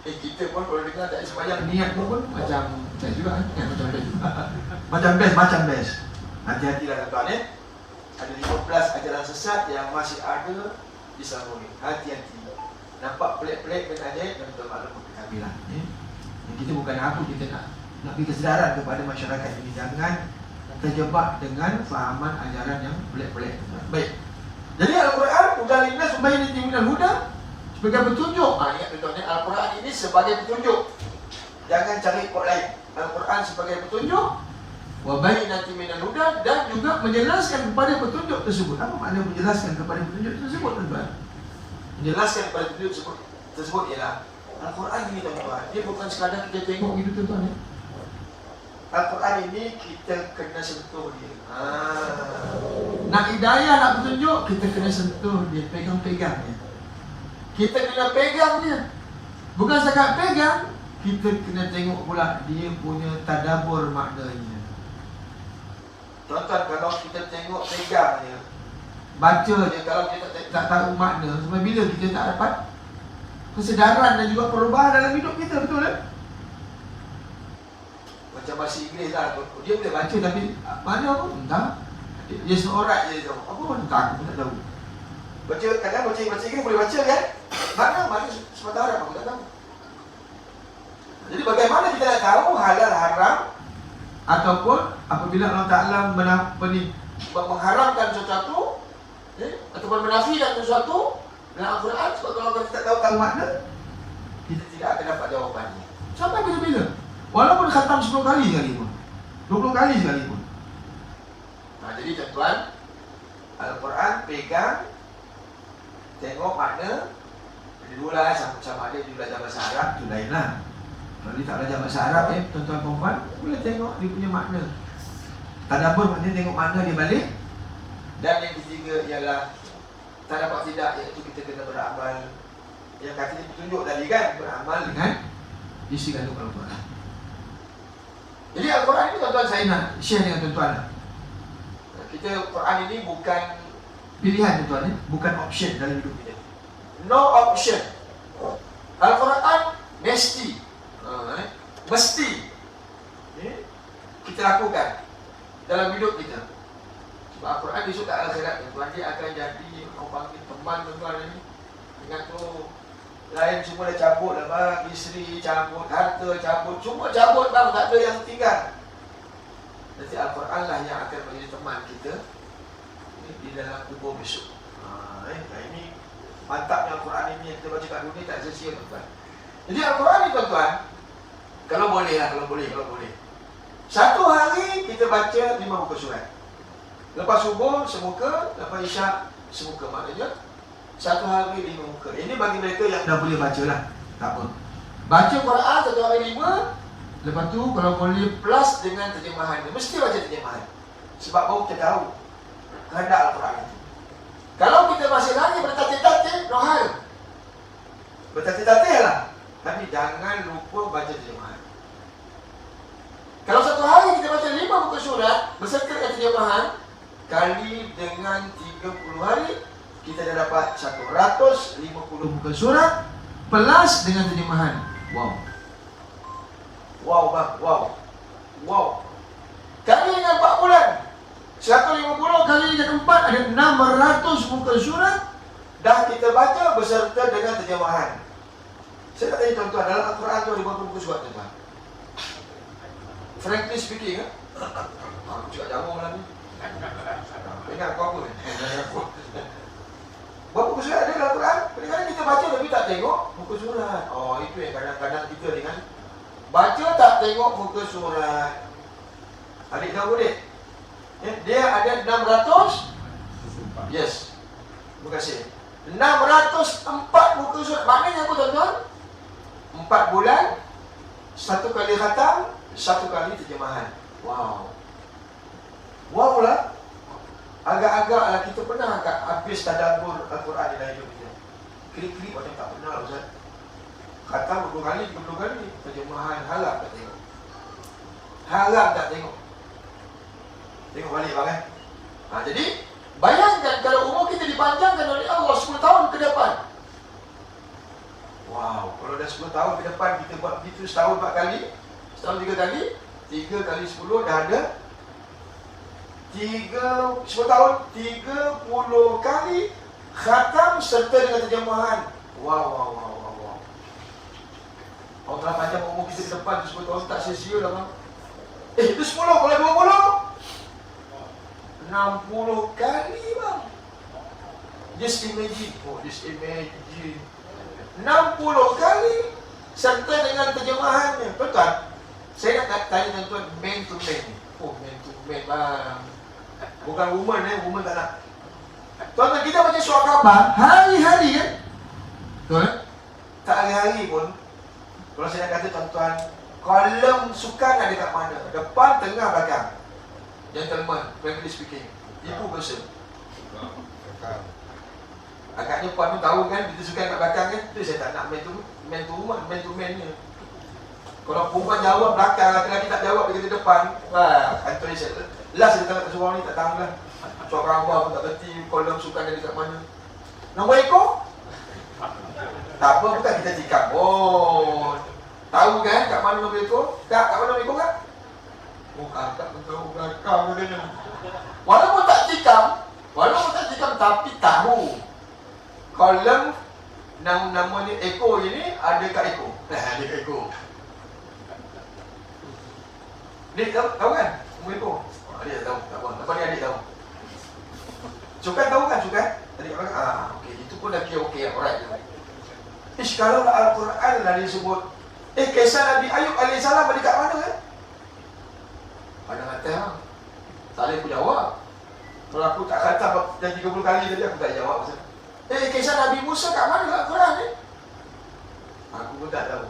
Kita pun kalau dengar tak semayang, niat pun macam best juga macam best. Hati-hatilah tuan-tuan Ada 15 ajaran sesat yang masih ada di Selangor ni. Hati-hati. Nampak pelik-pelik dan ajaib, dan tuan maklum kami lah. Kita bukan aku, kita nak beri kesedaran kepada masyarakat ini. Jangan terjebak dengan fahaman ajaran yang pelik-pelik. Baik. Jadi Al-Quran Hudan linnas wa bayyinatin minal huda sebagai petunjuk. Ingat tuan-tuan, Al-Quran ini sebagai petunjuk. Jangan cari kod lain. Al-Quran sebagai petunjuk, wa bayyinatin minal huda, dan juga menjelaskan kepada petunjuk tersebut. Apa makna menjelaskan kepada petunjuk tersebut, tuan-tuan? Menjelaskan kepada petunjuk tersebut ialah Al-Quran ini, tuan-tuan. Dia bukan sekadar kita tengok gitu, tuan-tuan. Al-Quran ini kita kena sentuh dia. Nak hidayah, nak petunjuk, kita kena sentuh dia, pegang-pegang dia. Kita kena pegang dia. Bukan setakat pegang, kita kena tengok pula dia punya tadabbur maknanya. Tuan-tuan, kalau kita tengok pegang dia, baca je, kalau kita tak tahu makna, sampai bila kita tak dapat kesedaran dan juga perubahan dalam hidup kita, betul kan? Macam bahasa Inggeris lah, dia boleh baca tapi mana pun entah. Dia seorang je tahu. Apa pun entah, aku pun tak tahu. Baca, kadang baca Inggeris boleh baca kan? Mana semata Arab aku tak tahu. Jadi bagaimana kita nak tahu halal haram ataupun apabila Allah Ta'ala mengharamkan sesuatu ataupun menafikan sesuatu dalam Al-Quran, sebab kalau kita tak tahu makna, kita tidak akan dapat jawapannya. Sampai bila-bila. Walaupun khatam 10 kali sekalipun, 20 kali sekalipun. Jadi tuan-tuan, Al-Quran pegang, tengok makna. Jadi dululah sama ada dia belajar bahasa Arab, tu lain lah. Kalau dia tak belajar bahasa Arab, tuan-tuan perempuan boleh tengok dia punya makna. Tadabbur maknanya tengok makna dia balik. Dan yang ketiga ialah tak dapat tidak, iaitu kita kena beramal. Yang kata dia tunjuk tadi kan, beramal dengan isi kandung Al-Quran. Jadi Al-Quran ini tuan-tuan saya nak share dengan tuan-tuan. Kita Quran ini bukan pilihan tuan-tuan, bukan option dalam hidup kita. No option. Al-Quran mesti kita lakukan dalam hidup kita. Sebab Al-Quran besok kat akhirat tuan, dia akan jadi orang panggil teman tuan-tuan ini. Ingat tu, lain semua dah cabut lah bang, isteri cabut, harta cabut, semua cabut bang, tak ada yang tinggal. Nanti Al-Quran lah yang akan menjadi teman kita di dalam kubur besok. Ini mantapnya Al-Quran ini yang kita baca kat dunia tak sia-sia tuan-tuan. Jadi Al-Quran ni tuan-tuan, kalau boleh lah, kalau boleh. Satu hari kita baca 5 muka surat. Lepas subuh semuka, lepas isyak semuka. Maknanya satu hari 5 muka. Ini bagi mereka yang dah boleh baca lah, tak apa. Baca Quran satu hari 5. Lepas tu kalau boleh plus dengan terjemahan. Mesti baca terjemahan. Sebab baru kita tahu kehendak Al-Quran itu. Kalau kita masih lagi bertatih-tatih, no hal. Bertatih-tatih lah, tapi jangan lupa baca terjemahan. Kalau satu hari kita baca 5 muka surat beserta dengan terjemahan, kali dengan 30 hari, kita dah dapat 150 muka surat plus dengan terjemahan. Wow bang, wow. Kali dengan 4 bulan, 150 kali dengan 4 ada 600 muka surat dah kita baca beserta dengan terjemahan. Saya nak tanya tuan-tuan, dalam Al-Quran tu ada berapa muka surat tuan-tuan? Frankly speaking, aku cakap jamu malam ni. Ingat kau apa? Berapa muka surat ada dalam Al-Quran? Kadang-kadang kita baca tapi tak tengok muka surat. Oh, itu yang kadang-kadang kita dengan baca tak tengok muka surat. Adik tahu adik? Dia ada 600. Yes. Terima kasih. 604 muka surat. Maknanya apa tuan-tuan? 4 bulan, 1 kali khatam, 1 kali terjemahan. Wow lah. Agak-agaklah kita pernah habis tadabbur Al-Quran dalam hidup kita. Klik-klik macam tak pernah Ustaz. Khatam 20 kali, 30 kali, terjemahan harap tak tengok. Tengok balik bang jadi bayangkan kalau umur kita dipanjangkan oleh Allah 10 tahun ke depan. Wow, kalau dah 10 tahun ke depan kita buat begitu, setahun 4 kali, setahun 3 kali, 3 kali 10 dah ada 10 tahun 30 kali khatam serta dengan terjemahan. Wow. Allah telah panjang umur kita ke depan 10 tahun, tak sia-sia lah bang. Itu 10, kalau 20 60 kali bang. Just imagine 60 kali serta dengan terjemahannya. Tuan-tuan, saya nak tanya tuan-tuan man to man ni. Man to man bang. Bukan woman tak nak. Tuan-tuan, kita baca surat khabar hari-hari kan? Betul? Tak hari-hari pun. Kalau saya nak kata tuan-tuan, kolom sukan ada kat mana? Depan, tengah, belakang. Gentleman, frankly speaking, ibu bersa. Agaknya puan pun tahu kan, kita sukan kat belakang kan. Itu saya tak nak man to man ni. Kalau perempuan jawab belakang, lelaki tak jawab, dia kata depan. Kantor ni saya last dia tengok seorang ni tak tahu lah. Suara rambut pun tak kerti, kolom sukan ada kat mana. Nombor ekor? Tak apa, bukan kita tikam. Oh, tahu kan kat mana nombor ekor? Tak, kat mana nombor ekor kan? Oh, kakak tahu belakang katanya. Walaupun tak tikam tapi tahu. Kolom nama ni ekor ini ada kat ekor. Ada kat ekor. Dik tahu kan? Nombor ekor. Dia tahu, tak apa. Lepas ni adik tahu. Cukai tahu kan Cukai? Adik kata, okey, itu pun dah kira okey, alright. Kalau Al-Quran lah disebut, kisah Nabi Ayub AS ada kat mana kan? Pandang atas lah. Tak boleh aku jawab. Kalau aku tak kata dah 30 kali tadi, aku tak jawab. Kisah Nabi Musa kat mana kat Al-Quran ni? Aku pun tak tahu.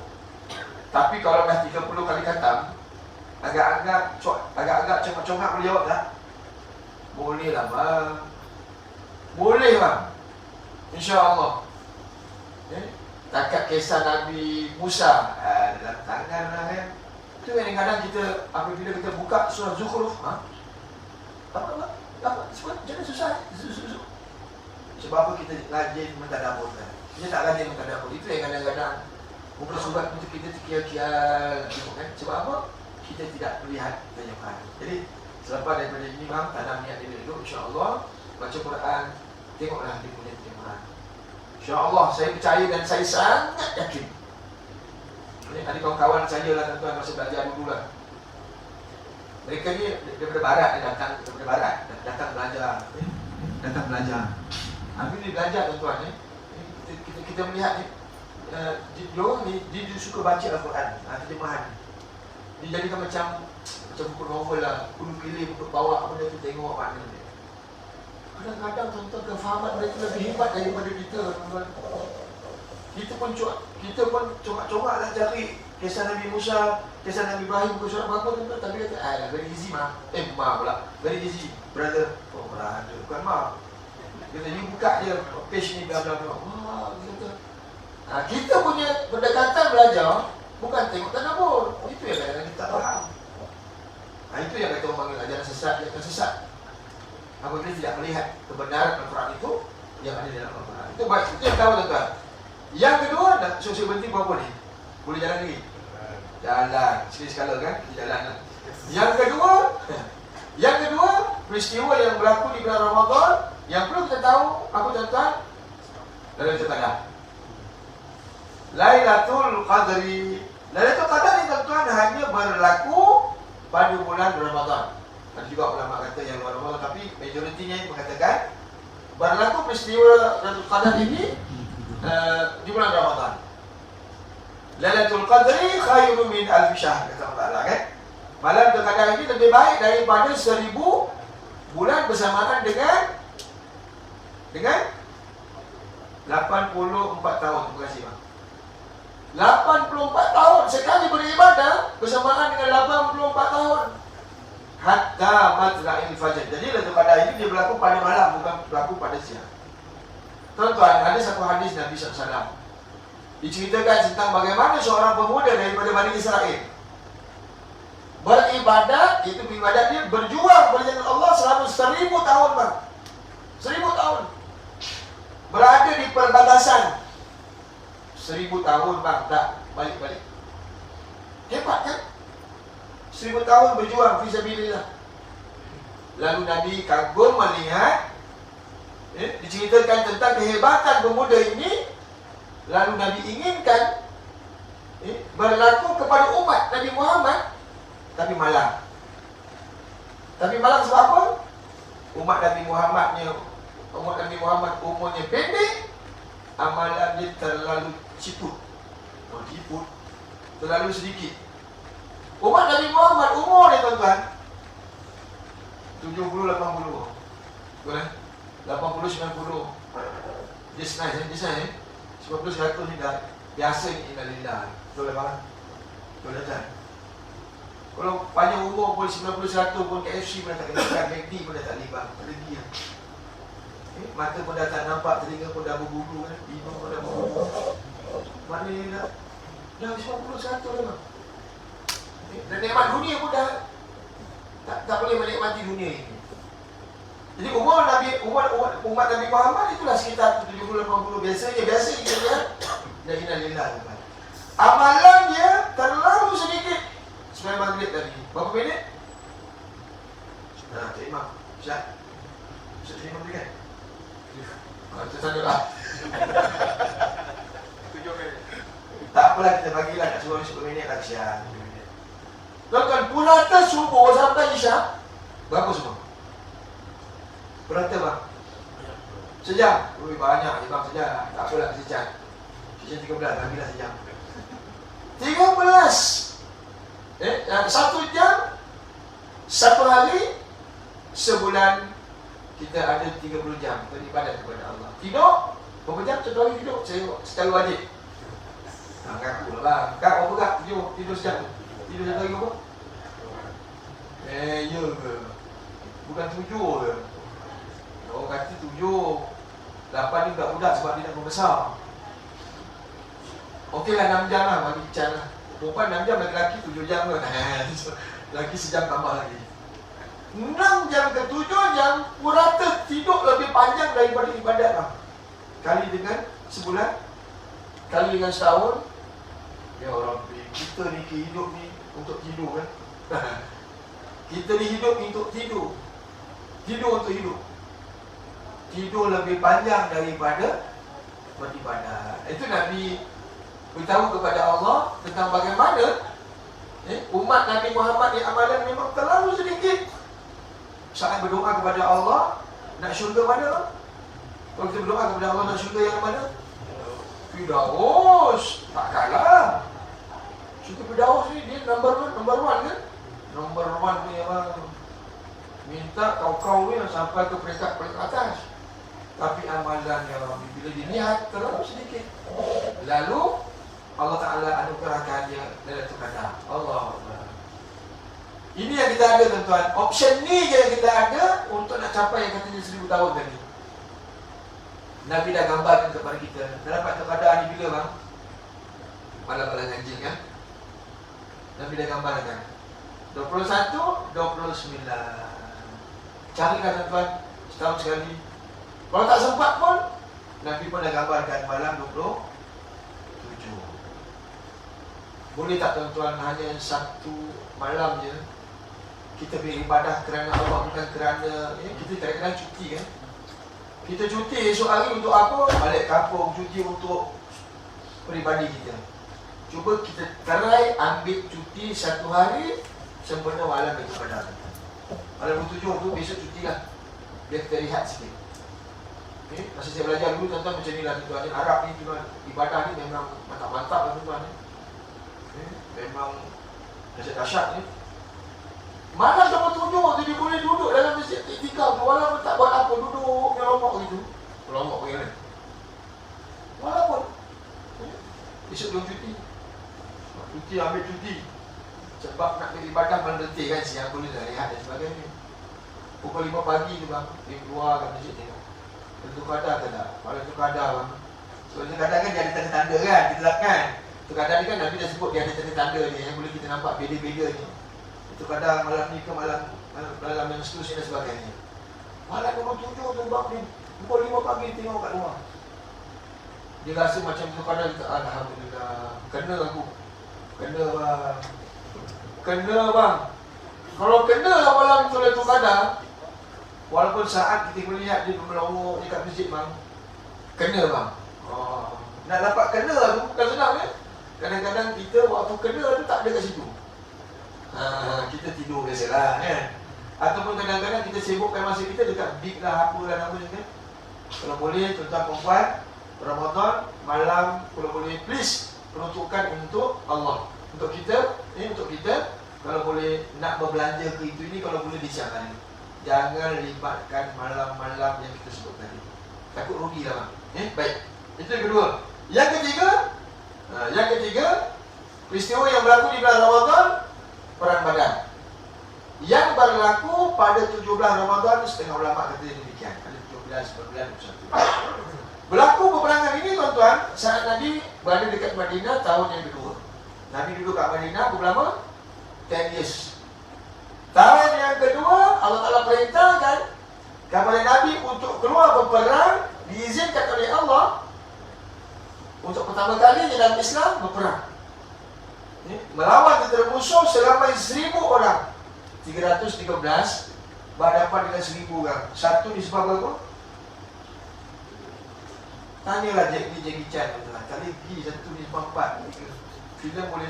Tapi kalau dah 30 kali khatam, agak-agak congak boleh jawab tak? Boleh lah bang. Boleh bang. InsyaAllah. Takat kisah Nabi Musa dalam tangan lah kan. Itu kadang-kadang kita apabila kita buka surah Zukhruf, apa sebab jangan susah. Sebab apa kita rajin mentadabbur kan. Kita tak rajin mentadabbur. Itu yang kadang-kadang muka surat itu kita terkial-kial kan. Sebab apa? Kita tidak melihat terjemahan. Jadi selepas daripada ini bang, tanam niat dia dulu, insya-Allah baca Quran, tengoklah dia punya terjemahan. InsyaAllah saya percaya dan saya sangat yakin. Ini ada kawan-kawan saya lah tuan-tuan masa belajar dulu lah. Mereka ni daripada barat, dia datang daripada barat, datang belajar. Datang belajar. Habis ni belajar tuan-tuan kita melihat ni diorang ni dia suka baca Al-Quran, terjemahan. Dia jadikan macam buku novel lah, kudu pilih untuk bawa benda tu, tengok mana ni. Kadang-kadang tuan-tuan kefahaman mereka lebih hebat daripada kita. Kita pun congak-congak nak cari kisah Nabi Musa, kisah Nabi Ibrahim, buku surat berapa tuan-tuan. Tapi kata, very easy ma pula, very easy brother. Oh brother, bukan ma. Kata, you buka je page ni bla bla bla. Wah, kata. Kita punya pendekatan belajar bukan tengok tadabbur. Itu yang kadang-kadang kita tak faham. Itu yang kata orang panggil ajaran sesat, dia akan sesat. Apabila tidak melihat kebenaran Al-Quran itu yang ada dalam Al-Quran. Itu baik, itu yang tahu tuan-tuan. Yang kedua, sosial penting apa ni? Boleh jalan lagi? Jalan, sekali-sekala kan? Kita jalan lah. Yang kedua, peristiwa yang berlaku di bulan Ramadan yang perlu kita tahu, apa tuan-tuan? Lailatul Qadar. Lailatul Qadri. Lailatul Qadar ni tuan-tuan hanya berlaku pada bulan Ramadan. Ada juga ulama kata yang luar Ramadan, tapi majoritinya mengatakan berlaku peristiwa Lailatul Qadar ini di bulan Ramadan. Lailatul Qadri khairun min alf syahr, kata Allah kan. Malam Qadar ini lebih baik daripada 1000 bulan bersamaan dengan 84 tahun. Terima kasih bang. 84 tahun sekali beribadah bersamaan dengan 84 tahun. Hatta matla'il fajr. Jadi Lailatul Qadar ini dia berlaku pada malam, bukan berlaku pada siang. Tuan-tuan, ada satu hadis Nabi SAW diceritakan tentang bagaimana seorang pemuda daripada Bani Israel beribadat, itu beribadat dia berjuang berjalan Allah selama 1000 tahun bang. 1000 tahun berada di perbatasan. 1000 tahun bang, tak balik-balik. Hebat kan? 1000 tahun berjuang fisabilillah. Lalu Nabi kagum melihat diceritakan tentang kehebatan pemuda ini. Lalu Nabi inginkan berlaku kepada umat Nabi Muhammad, tapi malam. Tapi malam sebab apa? Umat Nabi Muhammad umurnya pendek, amalan dia terlalu ciput, terlalu sedikit. Umat Nabi Muhammad umur ni tuan-tuan 70-80. Boleh? 80-90. Just nice. 90-100 ni dah biasa ni, innalillah. Betul lah. Betul tak? Kalau panjang umur pun 90-100 pun KFC pun dah tak kena, McD pun dah tak libat. Tak lagi lah. Mata pun dah tak nampak, telinga pun dah berbulu kan, hidung pun dah berbulu. Maknanya dah 90-100 lah. Dan nikmat dunia pun dah tak boleh menikmati dunia ini. Jadi umat Nabi Muhammad itulah sekitar 70-80. Biasanya kita lihat La ilaha illallah, tuan. Amalannya terlalu sedikit. Sembahyang maghrib tadi. Berapa minit? Nah, Cik Imam. Siap. Cik Imam ni kan? Macam sana lah. 7 minit. Tak apalah, kita bagilah kat suruh 10 minit lah kesian. Tuan-tuan, purata subuh sampai Isyak berapa semua? Purata bang? Sejam? Ui, banyak je bang, sejam. Tak apalah, sejam. Sejam 13, bagilah sejam. 13. 1 jam, 1 hari, sebulan kita ada 30 jam beribadat kepada Allah. Tidur, berapa jam? 1 hari tidur? Saya secara wajib. Ngaku lah bang. Kak, berapa kak? Tidur sejam tu? Tidur 1 hari berapa? Ya ke? Bukan 7 ke? Orang kata 7. 8 ni budak-budak sebab dia nak membesar. Okeylah 6 jam lah bagi Chan lah. Perempuan 6 jam, lelaki 7 jam ke? Lelaki sejam tambah lagi. 6 jam ke 7 jam, purata tidur lebih panjang daripada ibadat lah. Kali dengan sebulan, kali dengan setahun. Ya Rabbi, kita ni hidup ni untuk tidur kan? Kita ni hidup untuk tidur. Tidur untuk hidup. Tidur lebih panjang daripada beribadat. Itu Nabi beritahu kepada Allah tentang bagaimana umat Nabi Muhammad di amalan memang terlalu sedikit. Saat berdoa kepada Allah, nak syurga mana? Kalau kita berdoa kepada Allah nak syurga yang mana? Firdaus. Tak kalah. Syurga Firdaus ni dia number one kan? Number one ni apa? Minta kau ni sampai ke peringkat atas. Tapi amalan yang bila dilihat terlalu sedikit. Lalu Allah Ta'ala anugerahkan dia Lailatul Qadar. Allah Allah. Ini yang kita ada tuan-tuan. Option ni je yang kita ada untuk nak capai yang katanya 1000 tahun tadi. Nabi dah gambarkan kepada kita. Dalam Lailatul Qadar ni bila bang? Malam-malam anjing kan? Nabi dah gambarkan 21, 29. Carilah tuan-tuan, setahun sekali. Kalau tak sempat pun, Nabi pun dah gambarkan malam 27. Boleh tak tuan-tuan hanya satu malam je kita beribadah kerana Allah, bukan kerana kita kadang-kadang cuti kan? Kita cuti esok hari untuk apa? Balik kampung, cuti untuk peribadi kita. Cuba kita try ambil cuti 1 hari sempena malam itu pada malam 27 tu besok cuti lah. Biar kita rehat sikit. Masa saya belajar dulu tuan-tuan macam ni lah tuan-tuan. Arab ni tuan, ibadah ni memang mantap-mantap lah tuan-tuan. Memang dahsyat ni. Malam 27 dia boleh duduk dalam masjid iktikaf tu walaupun tak buat apa, duduk nyelomok gitu. Nyelomok bagaimana? Walaupun esok dia cuti. Cuti ambil cuti. Sebab nak beribadah malam letih kan, siang boleh dah rehat dan sebagainya. Pukul 5 pagi tu bang, dia keluar kat masjid tengok. Lailatul Qadar ke tak? Lailatul Qadar bang. So Lailatul Qadar kan dia ada tanda-tanda kan, ditetapkan. Lailatul Qadar ni kan Nabi dah sebut dia ada tanda-tanda ni yang boleh kita nampak beda-beda ni. Lailatul Qadar malam ni ke malam yang seterusnya dan sebagainya. Malam nombor 7 tu bang ni, pukul 5 pagi tengok kat luar. Dia rasa macam Lailatul Qadar kata, alhamdulillah, kena aku. Kena bang. Kena bang. Kalau kena lah malam tu Lailatul Qadar, walaupun saat kita melihat dia melongok dekat masjid bang, kena bang. Nak dapat kena tu bukan senang kan? Kadang-kadang kita waktu kena tu tak ada kat situ. Kita tidur biasalah kan? Ataupun kadang-kadang kita sibukkan masa kita dekat big lah apalah namanya kan? Kalau boleh tuan-tuan perempuan, Ramadan malam kalau boleh please peruntukkan untuk Allah. Untuk kita, untuk kita kalau boleh nak berbelanja ke itu ini, kalau boleh di siang hari. Jangan libatkan malam-malam yang kita sebut tadi. Takut rugi lah bang. Baik. Itu yang kedua. Yang ketiga, peristiwa yang berlaku di bulan Ramadan, Perang Badar. Yang berlaku pada 17 Ramadan, setengah ulama kata demikian. Ada 17, 19, 21. Berlaku peperangan ini tuan-tuan saat Nabi berada dekat Madinah tahun yang kedua. Nabi duduk kat Madinah berapa lama? 10 years. Tahun yang kedua, Allah Ta'ala perintahkan kepada Nabi untuk keluar berperang, diizinkan oleh Allah Untuk pertama kalinya dalam Islam berperang. Melawan tentera musuh selama 1,000 orang. 313 berhadapan dengan 1,000 orang. Satu di sebab berapa? Tanyalah Jackie Chan. Kali pergi satu di sebab 4. Filem boleh.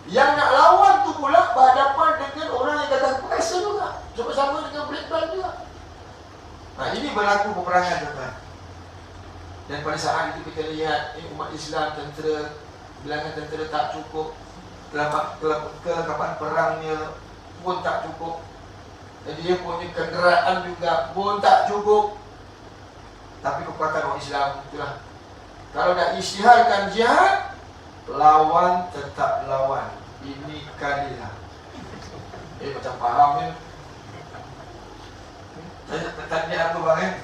Yang nak lawan tu pula berhadapan dengan orang yang kata kuasa juga. Sama-sama dengan Black Belt juga. Nah, ini berlaku peperangan, tuan-tuan. Dan pada saat itu kita lihat umat Islam, tentera, bilangan tentera tak cukup, kelengkapan perangnya pun tak cukup, dan dia punya kenderaan juga pun tak cukup. Tapi kekuatan orang Islam itulah. Kalau nak isytiharkan jihad, lawan tetap lawan. Ini kalilah. Macam faham ya. Saya tak niat apa bang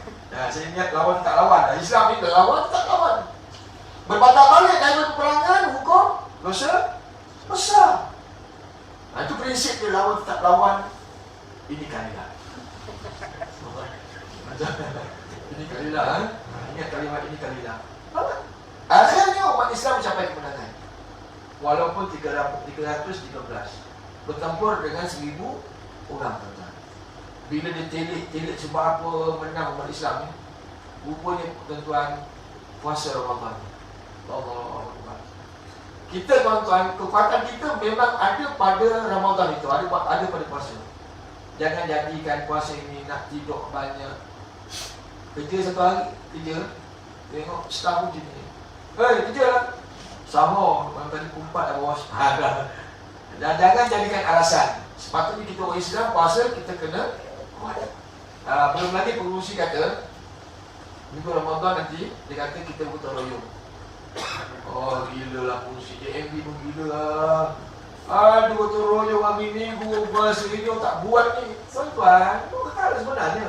saya niat lawan tak lawan. Islam ni lawan tak lawan. Berbatang balik dari peperangan, hukum dosa besar. Itu prinsip dia, lawan tak lawan. Ini kalilah. Ini kalilah. Ingat kalimat ini kalilah. Akhirnya umat Islam mencapai kemenangan. Walaupun 313 bertempur dengan 1,000 orang, tuan-tuan. Bila dia telik sebab apa menang umat Islam ni? Rupanya, tuan-tuan, puasa Ramadan. Allah. Kita, tuan-tuan, kekuatan kita memang ada pada Ramadan itu, ada pada puasa. Jangan jadikan puasa ini nak tidur banyak. Kerja satu hari, kerja. Tengok setahun je ni. Kerja lah. Sahur, orang tadi kumpat dah bos. Dan jangan jadikan alasan. Sepatutnya kita orang Islam, puasa kita kena kuat. Belum lagi pengurusi kata minggu Ramadan nanti dia kata kita bergotong royong. Oh gila lah pengurusi JMB pun gila lah. Aduh gotong royong ambil minggu puasa ini tak buat ni. Tuan-tuan, itu perkara sebenarnya.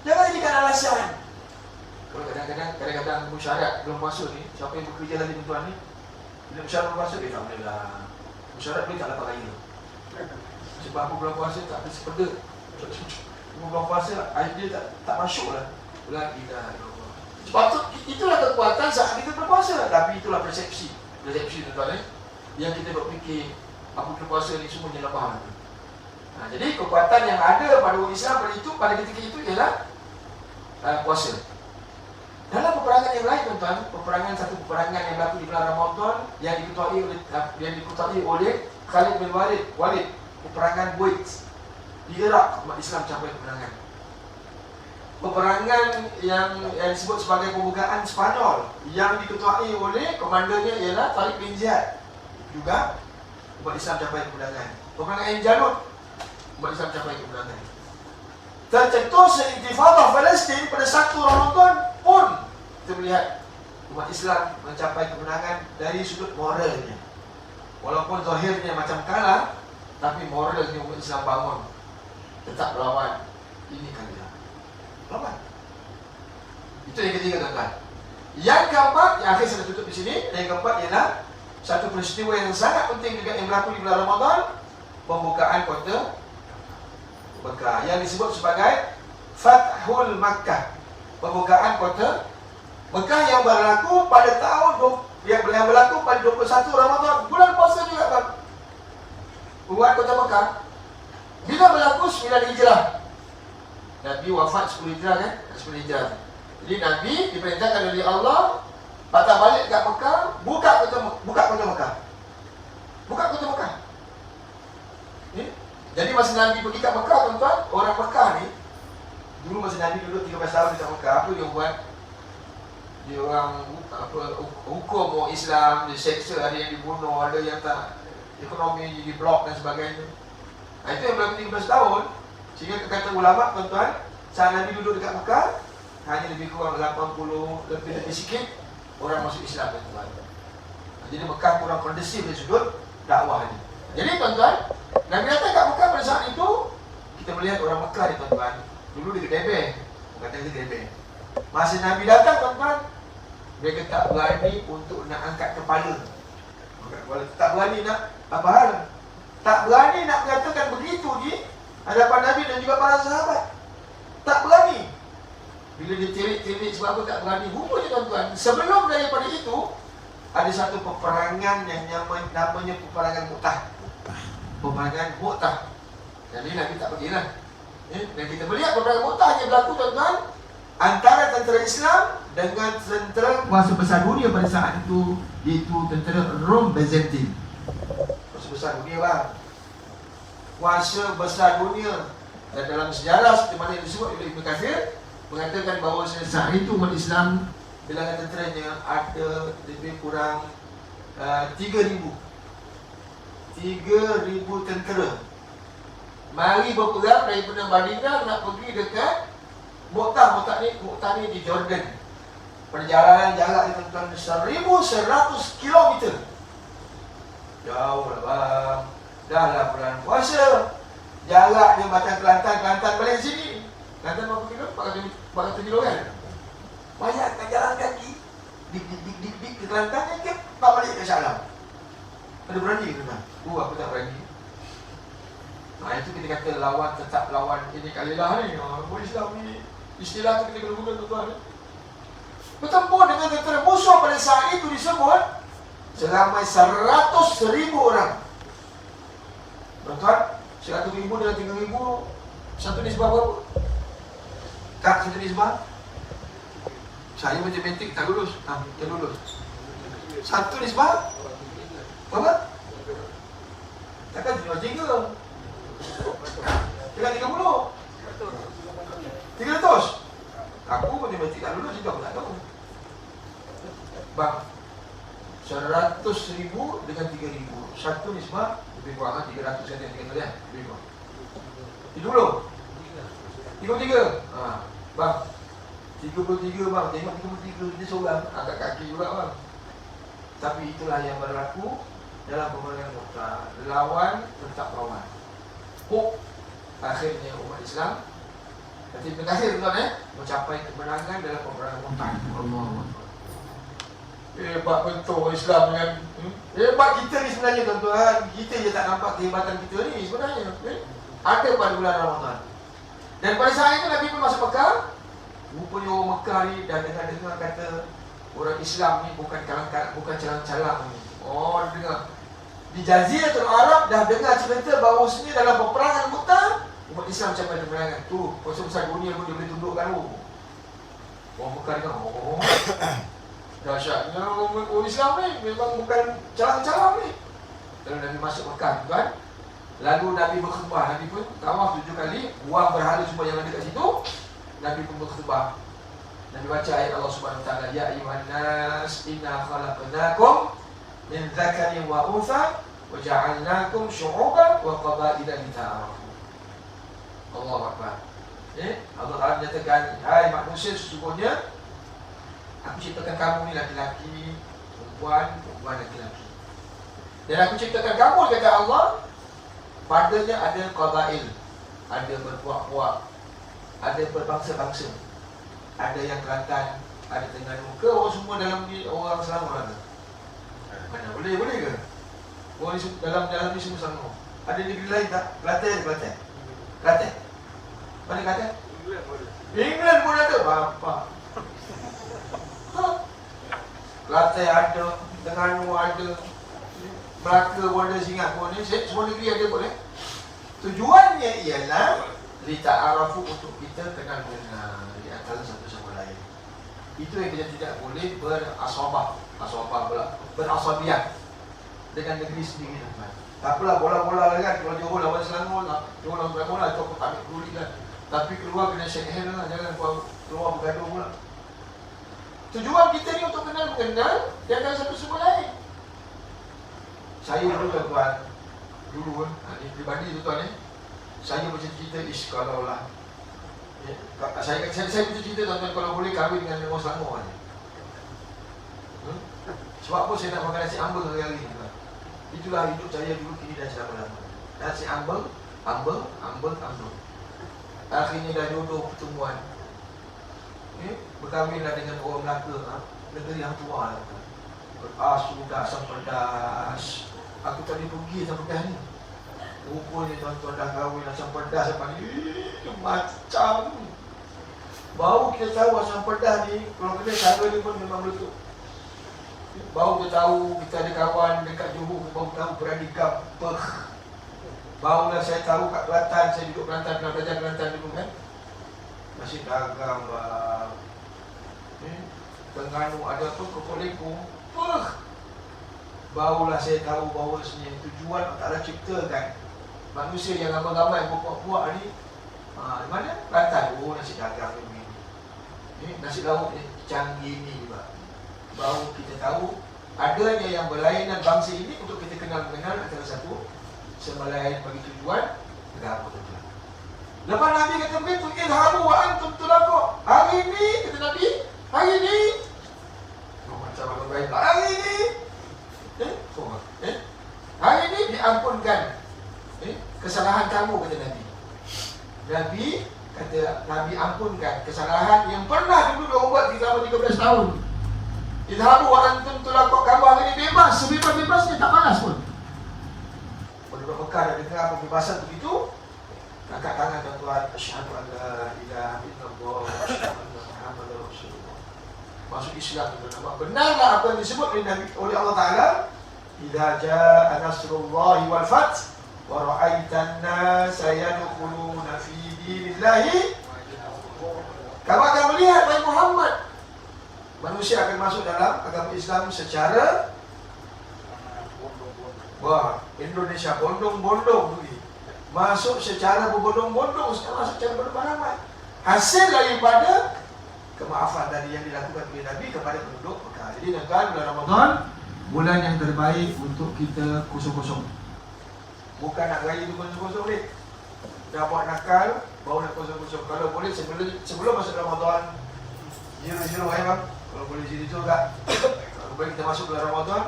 Jangan jadikan alasan. Kalau kadang-kadang musyarat belum puasa ni, siapa yang bekerja lagi tuan-tuan ni, bila musyarat belum puasa dia tak boleh lah. Musyarat boleh tak dapat raya. Sebab aku bulan puasa tak ada sepeda. Bulan puasa air dia tak masuk lah. Lagi dah. Sebab tu itulah kekuatan saat kita berpuasa. Tapi itulah persepsi tuan-tuan yang kita berfikir apa berpuasa ni semua jelah faham. Jadi kekuatan yang ada pada orang Islam pada ketika itu ialah puasa. Dalam peperangan yang lain, tuan-tuan, satu peperangan yang berlaku di bulan Ramadan yang diketuai oleh Khalid bin Walid, peperangan Buit di Iraq, umat Islam capai kemenangan. Peperangan yang disebut sebagai pembukaan Spanyol yang diketuai oleh komandonya ialah Tariq bin Ziyad, juga umat Islam capai kemenangan. Peperangan Ain Jalut, umat Islam capai kemenangan. Tercetusnya Intifadah Palestin pada 1 Ramadan pun kita melihat umat Islam mencapai kemenangan dari sudut moralnya. Walaupun zahirnya macam kalah, tapi moralnya umat Islam bangun, tetap lawan. Ini kalilah lawan. Itu yang ketiga, tuan-tuan. Yang keempat, yang akhir saya tutup di sini. Yang keempat ialah satu peristiwa yang sangat penting juga yang berlaku di bulan Ramadan, pembukaan kota Mekah yang disebut sebagai Fathul Makkah, pembukaan kota Mekah yang berlaku pada yang berlaku pada 21 Ramadan, bulan puasa juga, kan? Buat kota Mekah bila berlaku 9 Hijrah. Nabi wafat 10 Hijrah, kan? 10 Hijrah. Jadi Nabi diperintahkan oleh Allah patah balik kat Mekah, buka kota Mekah. Buka kota Mekah. Jadi masa Nabi pergi kat Mekah, tuan-tuan, orang Mekah ni dulu masa Nabi duduk 13 tahun di Mekah, apa dia buat? Dia orang hukum orang Islam, dia seksa, ada yang dibunuh, ada yang tak, ekonomi jadi blok dan sebagainya. Itu yang berlaku 13 tahun. Sehingga kata ulama, tuan-tuan, saat Nabi duduk dekat Mekah, hanya lebih kurang 80, lebih sikit orang masuk Islam, tuan-tuan. Jadi Mekah kurang kondusif dari sudut dakwah ni. Jadi tuan-tuan, Nabi datang kat Mekah pada saat itu, kita melihat orang Mekah ni, tuan-tuan. Dulu dia gedebeng, kata dia gedebeng. Masa Nabi datang, tuan-tuan, mereka tak berani untuk nak angkat kepala. Tak berani nak apa hal? Tak berani nak mengatakan begitu di hadapan Nabi dan juga para sahabat. Tak berani. Bila dia tirik-tirik sebab apa tak berani. Rupanya tuan-tuan, sebelum daripada itu ada satu peperangan yang namanya peperangan Mu'tah. Peperangan Mu'tah. Jadi Nabi tak pergilah. Dan kita melihat peperangan Mu'tah yang berlaku tuan-tuan antara tentera Islam dengan tentera kuasa besar dunia pada saat itu, iaitu tentera Rom Byzantine. Kuasa besar dunia bang. Kuasa besar dunia. Dan dalam sejarah seperti mana yang disebut oleh Ibn Kathir mengatakan bahawa saat itu umat Islam bilangan tenteranya ada lebih kurang 3,000 tentera. Mari berperang daripada Madinah nak pergi dekat Mu'tah ni di Jordan. Perjalanan jarak tuan-tuan 1,100 km. Jauh lah bang. Dah lah bulan puasa. Jarak dia macam Kelantan balik sini. Kelantan berapa kilo? 400 kilo kan? Banyak nak jalan kaki. Dik ke Kelantan ni ke balik ke Shah Alam. Ada berani ke tuan? Aku tak berani. Nah itu kita kata lawan tetap lawan ini kalilah ni. Orang Islam ni istilah tu kita kena guna tuan-tuan. Bertempur dengan tentera musuh pada saat itu disebut seramai 100,000 orang. Tuan-tuan, 100,000 dengan 3,000 satu nisbah berapa? Tak, satu nisbah? Saya matematik tak lulus. Tak lulus. Satu nisbah? Berapa? Takkan 3. Dengan 30. 300. Aku matematik tak lulus, itu aku tak tahu. Bang, 100,000 dengan 3,000. Satu nisbah lebih kurang 300 kata yang kita lihat. Lebih kurang. 30. 33. Bang, 33 bang. Tengok 33 dia seorang. Angkat kaki juga bang. Tapi itulah yang berlaku dalam peperangan Mu'tah. Lawan tetap lawan. Akhirnya umat Islam nanti berakhir tuan mencapai kemenangan dalam peperangan Mu'tah. Allah. Hebat betul Islam dengan hebat kita ni sebenarnya tuan-tuan. Kita je tak nampak kehebatan kita ni sebenarnya. Ada pada bulan Ramadan. Dan pada saat itu Nabi pun masuk Mekah. Rupanya orang Mekah ni dah dengar kata orang Islam ni bukan calang-calang ni. Oh, dengar. Di Jaziratul Arab dah dengar cerita bahawa sini dalam peperangan Mu'tah umat Islam capai kemenangan. Tu kuasa besar dunia pun dia boleh tundukkan tu. Orang Mekah dengar, oh dahsyatnya orang Islam ni memang bukan calang-calang ni. Lalu Nabi masuk Mekah tuan. Lalu Nabi berkhutbah. Nabi pun tawaf 7 kali, buang berhala semua yang ada kat situ. Nabi pun berkhutbah. Nabi baca ayat Allah Subhanahu Wa Taala, ya ayyuhan nas inna khalaqnakum min dzakarin wa untha wa ja'alnakum syu'uban wa qabaila lita'arafu. Allahu Akbar. Allah Taala menyatakan, hai manusia, sesungguhnya aku ciptakan kamu ni laki-laki, perempuan laki-laki. Dan aku ciptakan kamu, kata Allah, padanya ada qabail, ada berpuak-puak, ada berbangsa-bangsa. Ada yang Kelantan, ada Terengganu ke orang semua dalam ni orang Selangor ada? Mana boleh ke? Orang ni dalam ni semua Selangor. Ada negeri lain tak? Kelantan. Mana Kelantan? England pun ada. Bapak. Kelantan ada, Terengganu ada, Melaka pun ada, Singapura ni, semua negeri ada boleh. Tujuannya ialah lita'arafu, untuk kita kenal mengenal di antara satu sama lain. Itu yang kita tidak boleh berasabiah dengan negeri sendiri. Tak apalah bola-bola lah kan, kalau Johor lawan Selangor lah, Johor lawan Selangor lah, itu aku tak ambil peduli kan. Tapi keluar kena shake hand lah, jangan keluar bergaduh pula. Tujuan kita ni untuk kenal mengenal di antara satu sama lain. Saya dulu tuan-tuan, ni pribadi tuan-tuan saya bercita-cita kalau lah saya bercita-cita tuan-tuan kalau boleh kahwin dengan orang Selangor ni. Sebab apa saya nak makan nasi ambeng hari-hari ni tuan. Itulah hidup saya dulu, kini dah selama-lama. Nasi ambeng. Akhirnya dah jodoh pertemuan. Berkahwinlah dengan orang Melaka, negeri yang tua lah. Sudah asam pedas. Aku tak boleh pergi sampai dah ni. Rupanya tuan-tuan dah kahwin asam pedas apa ni. Macam Baru kita tahu asam pedas ni, kalau kena cara dia pun memang meletup. Baru kita tahu kita ada kawan dekat Johor, baru tahu beradikam peh. Barulah saya tahu kat Kelantan, saya duduk Kelantan, pernah belajar Kelantan dulu kan. Masih dagang bang. Terengganu ada apa, Kokoleko. Peh. Barulah saya tahu bahawa sebenarnya tujuan Allah Ta'ala ciptakan manusia yang ramai-ramai berpuak-puak ni. Di mana? Kelantan. Oh, nasi dagang ni. Nasi lauk ni canggih ni juga. Baru kita tahu adanya yang berlainan bangsa ini untuk kita kenal-mengenal antara satu sama lain bagi tujuan agama tujuan. Lepas Nabi kata begitu, idhabu wa antum tulaqu. Hari ini kata Nabi, hari ini macam orang baik lah. Hari ini hari ini diampunkan kesalahan kamu kata Nabi. Nabi kata, Nabi ampunkan kesalahan yang pernah dulu dia buat selama 13 tahun. Idhabu wa antum tulaqu, kamu hari ini bebas, sebebas-bebasnya, tak panas pun. Penduduk Mekah dah dengar pembebasan begitu, angkat tangan tuan-tuan, asyhadu an la ilaha illallah wa asyhadu anna Muhammadar Rasulullah. Masuk Islam itu nama. Benarlah apa yang disebut oleh Allah Ta'ala, idza jaa nasrullahi wal fath wa ra'aitan nasa yadkhuluna fi dinillahi. Kamu akan melihat Nabi Muhammad, manusia akan masuk dalam agama Islam secara Indonesia bondong-bondong ni. Masuk secara berbondong-bondong, sekarang masuk secara beramai-ramai. Hasil daripada kemaafan tadi yang dilakukan oleh Nabi kepada penduduk Mekah. Jadi dengan bulan Ramadan, bulan yang terbaik untuk kita kosong-kosong. Bukan nak raya tu kosong-kosong ni. Dah buat nakal, baru nak kosong-kosong. Kalau boleh sebelum masuk Ramadan, zero bang. Kalau boleh zero juga. Kalau boleh kita masuk bulan Ramadan,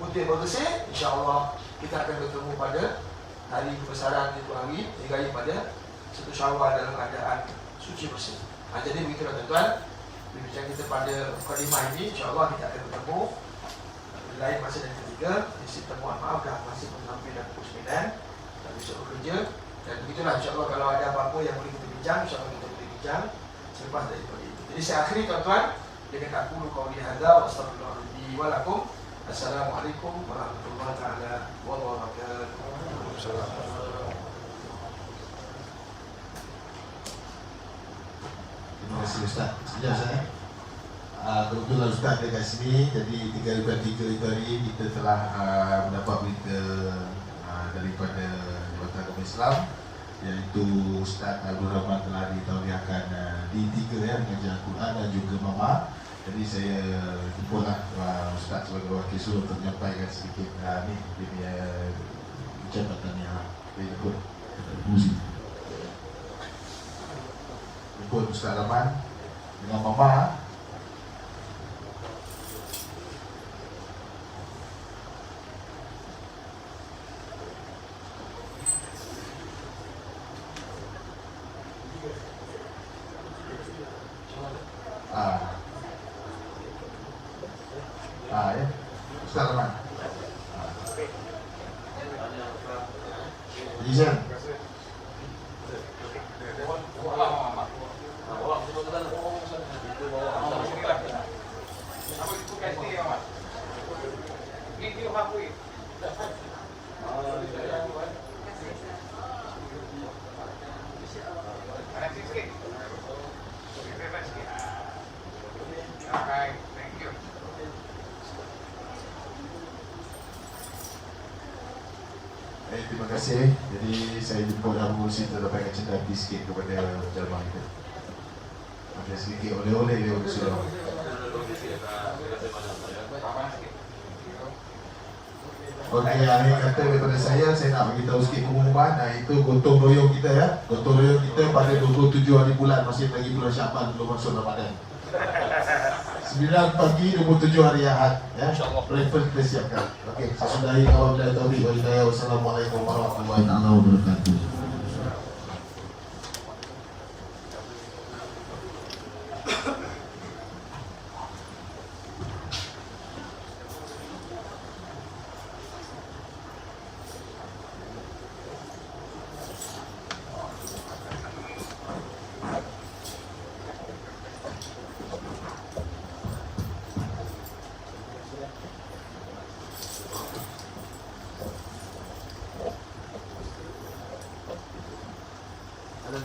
putih bersih, insya-Allah kita akan bertemu pada hari kebesaran itu hari raya pada 1 Syawal dalam keadaan suci bersih. Jadi begitulah tuan-tuan, bincang kita pada mukadimah ini, insya-Allah kita akan bertemu lain masa dan ketiga. Isi pertemuan maafkan masih mengambil dan pukul 9 dan besok bekerja. Dan begitulah insya-Allah, kalau ada apa-apa yang boleh kita bincang, insya-Allah kita boleh bincang selepas daripada itu. Jadi saya akhiri tuan-tuan dengan aku qauli hadza wa astaghfirullahi wa lakum. Assalamualaikum warahmatullahi taala wabarakatuh. Terima kasih Ustaz. Sekejap saya. Kebetulan Ustaz dekat sini, jadi 3 itu hari kita telah mendapat berita daripada Jabatan Agama Islam, iaitu Ustaz Abdul Rahman telah ditauliahkan di 3 mengajar Al-Quran dan juga Mama. Jadi saya jumpalah Ustaz sebagai wakil suruh untuk menyampaikan sedikit ni dia jabatan yang berikut muzik. Jemput Ustaz Rahman dengan Mama. Ya, Ustaz Rahman. Izin. Terima kasih. Jadi saya jemput Abu Mursi untuk dapatkan cendapi sikit kepada jemaah kita. Ada sedikit oleh-oleh dia bersuara. Okey, akhir kata daripada saya nak beritahu sikit pengumuman. Itu gotong royong kita ya. Gotong royong kita pada 27 hari bulan, masih lagi bulan Syaban belum masuk Ramadan. 9 pagi 27 hari Ahad ya. Breakfast kita siapkan. Okey, saya sudahi wabillahi taufiq wal hidayah. Wassalamualaikum warahmatullahi wabarakatuh. الله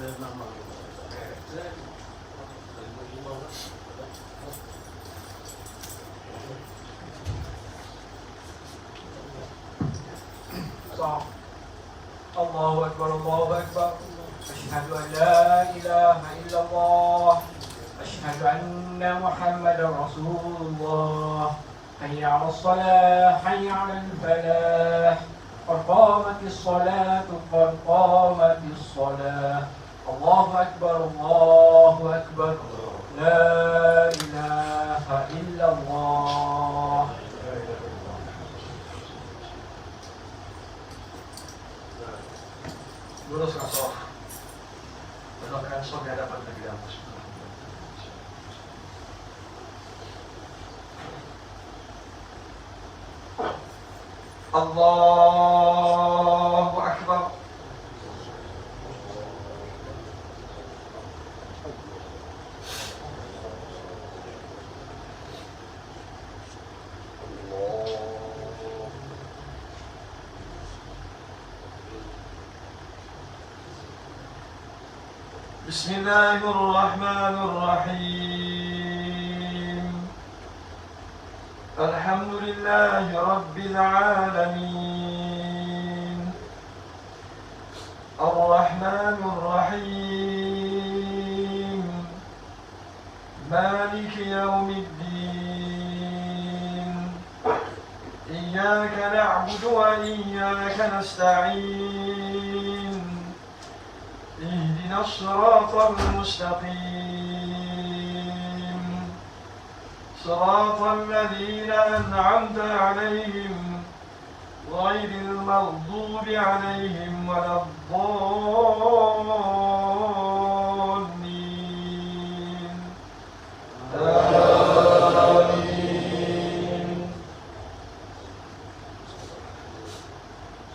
أكبر الله أكبر. أشهد أن لا إله إلا الله. أشهد أن محمدا رسول الله. حي على الصلاة حي على الفلاح. قد قامت الصلاة قد قامت الصلاة. الله أكبر الله أكبر. لا إله إلا الله. Luruskan sholat. Tegakkan sholat di hadapan terlebih dahulu. Allahu Akbar. بسم الله الرحمن الرحيم. الحمد لله رب العالمين. الرحمن الرحيم. مالك يوم الدين. إياك نعبد وإياك نستعين. اهدنا الصراط المستقيم. صراط الذين أنعمت عليهم غير المغضوب عليهم ولا الضالين. آمين.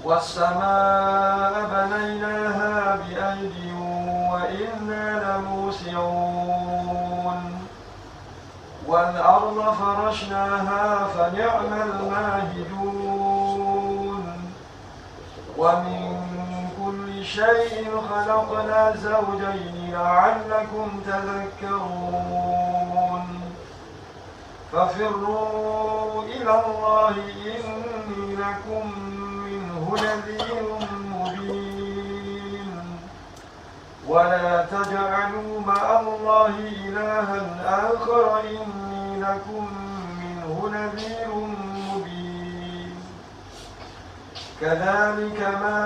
والسماء بنيناها بأيد وإنا لموسعون. والأرض فرشناها فنعم الماهدون. ومن كل شيء خلقنا زوجين لعلكم تذكرون. ففروا إلى الله إني لكم منه نذير مبين. ولا تجعلوا مع الله إلها آخر إني لكم منه نذير مبين. كذلك ما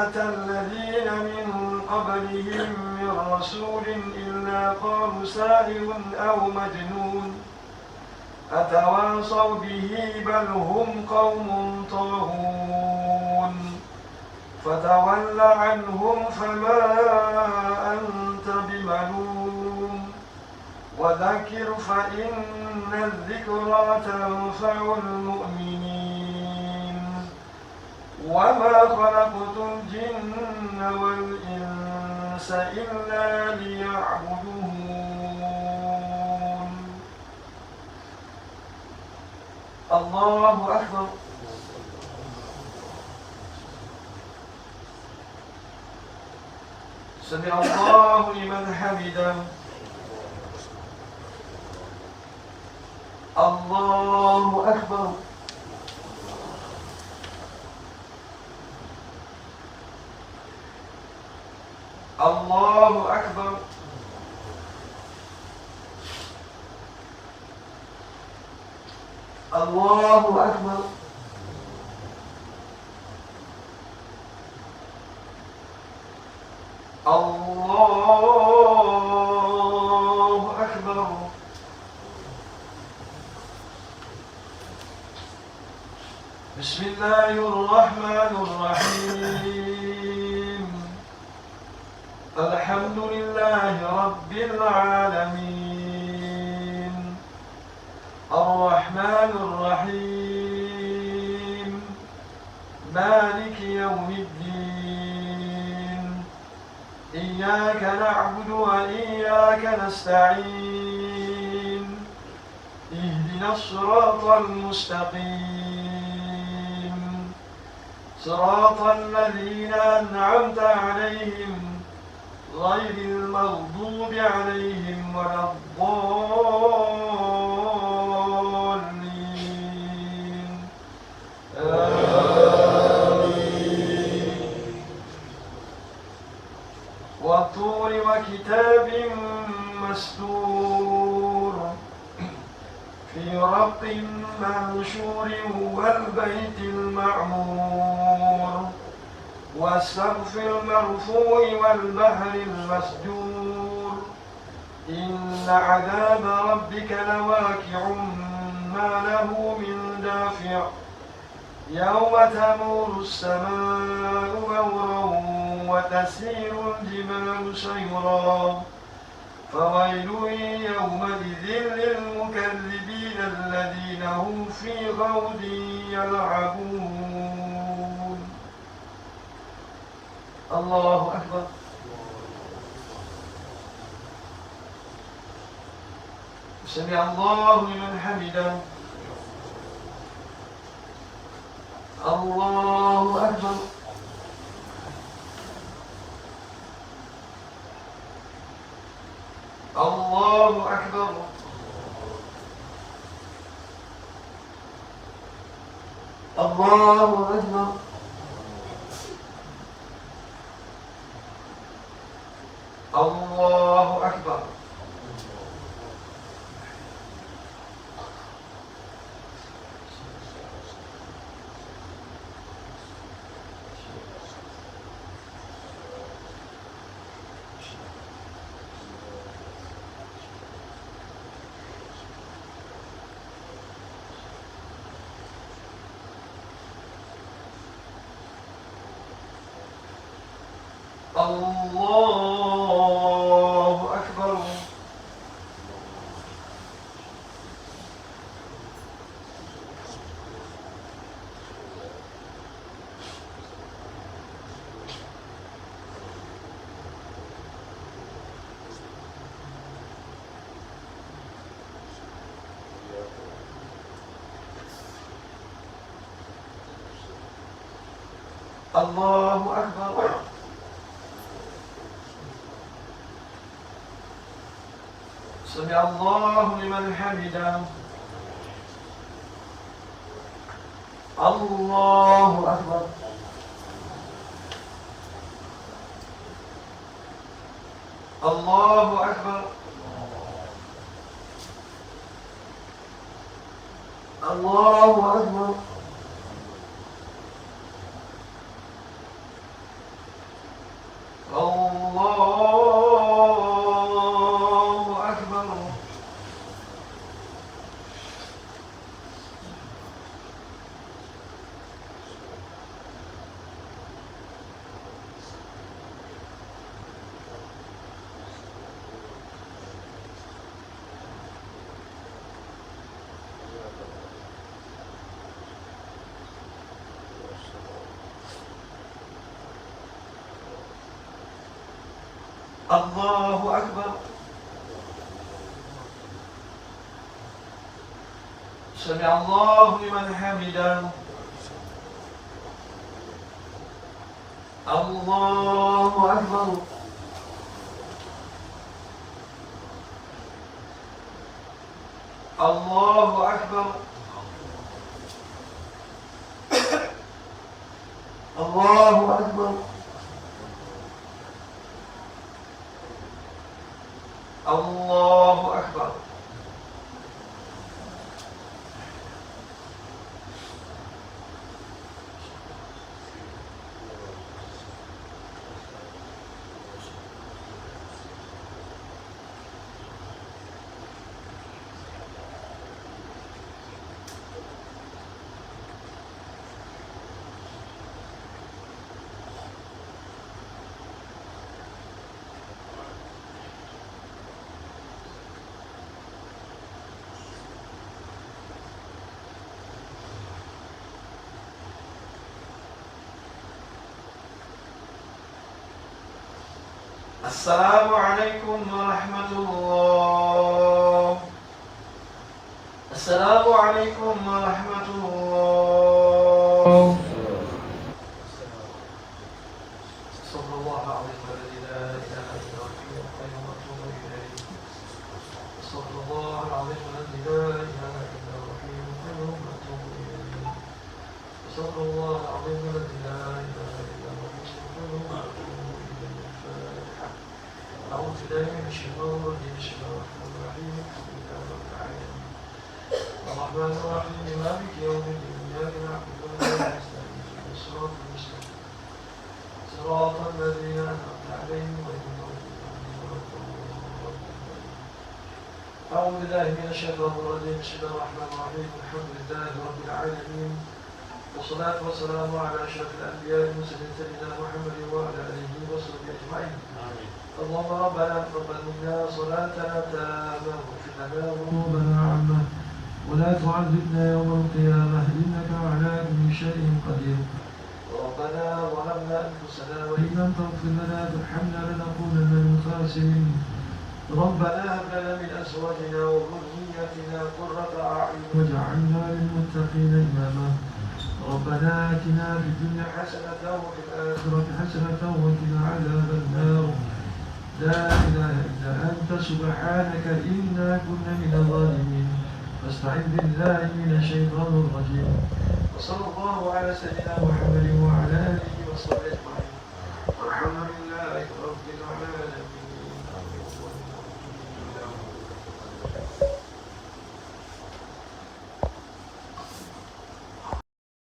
آتى الذين من قبلهم من رسول إلا قالوا ساحر أو مجنون. أتواصوا به بل هم قوم طاغون. فتول عنهم فما أنت بملوم. وذكر فإن الذكرى تنفع المؤمنين. وما خلقت الجن والإنس إلا ليعبدون. الله أكبر. سمع الله لمن حمده. الله أكبر. الله أكبر. الله أكبر. الله أكبر. بسم الله الرحمن الرحيم. الحمد لله رب العالمين. الرحمن الرحيم. مالك يوم الدين. إياك نعبد وإياك نستعين. اهدنا الصراط المستقيم. صراط الذين أنعمت عليهم غير المغضوب عليهم ولا الضالين آمين. والطور وكتاب مسطور في رق منشور والبيت المعمور والسقف المرفوع والبحر المسجور إن عذاب ربك لواقع ما له من دافع يوم تمور السماء مورا وتسير الجبال سيرا فويل يومئذ للمكذبين الذين هم في غود يلعبون. الله أكبر. سمع الله لمن حمده. الله أكبر. الله أكبر. الله أكبر. الله أكبر. الله أكبر. الله أكبر. سمع الله لمن حمده. الله أكبر. الله أكبر. الله أكبر. الله أكبر. سمع الله لمن حمده. الله أكبر. الله أكبر. الله أكبر. الله أكبر. السلام عليكم ورحمة الله. السلام عليكم ورحمة الله. صلى الله العظيم الذي لا إله إلا هو الحي القيوم وأتوب إليه. صلى الله العظيم الذي لا إله إلا هو الحي القيوم وأتوب إليه. صلى الله العظيم الذي لا إله إلا هو الحي القيوم وأتوب إليه. الفاتحة. أعوذ بالله من الشيطان الرجيم. بسم الله الرحمن الرحيم. الحمد لله رب العالمين الرحمن الرحيم مالك يوم الدين إياك نعبد وإياك نستعين اهدنا الصراط المستقيم صراط الذين أنعمت عليهم غير المغضوب عليهم ولا الضالين. أعوذ بالله من الشيطان الرجيم. بسم الله الرحمن الرحيم الحمد لله رب العالمين والصلاة والسلام على أشرف الأنبياء والمرسلين سيدنا محمد وعلى آله وصحبه أجمعين. اللهم ربنا تقبل منا صلاتنا تامة واغفر لنا ذنوبنا عامة ولا تعذبنا يوم القيامة إنك على كل شيء قدير. ربنا ظلمنا أنفسنا وإن لم تغفر لنا وترحمنا لنكونن من الخاسرين. ربنا هب لنا من أزواجنا وذرياتنا قرة أعين واجعلنا للمتقين إماما. ربنا آتنا في الدنيا حسنة وفي الآخرة حسنة وقنا عذاب النار. لا إله إلا أنت سبحانك إنا كنا من الظالمين. فاستعذ بالله من الشيطان الرجيم. وصلى الله على سيدنا محمد وعلى آله وصحبه أجمعين والحمد لله رب العالمين.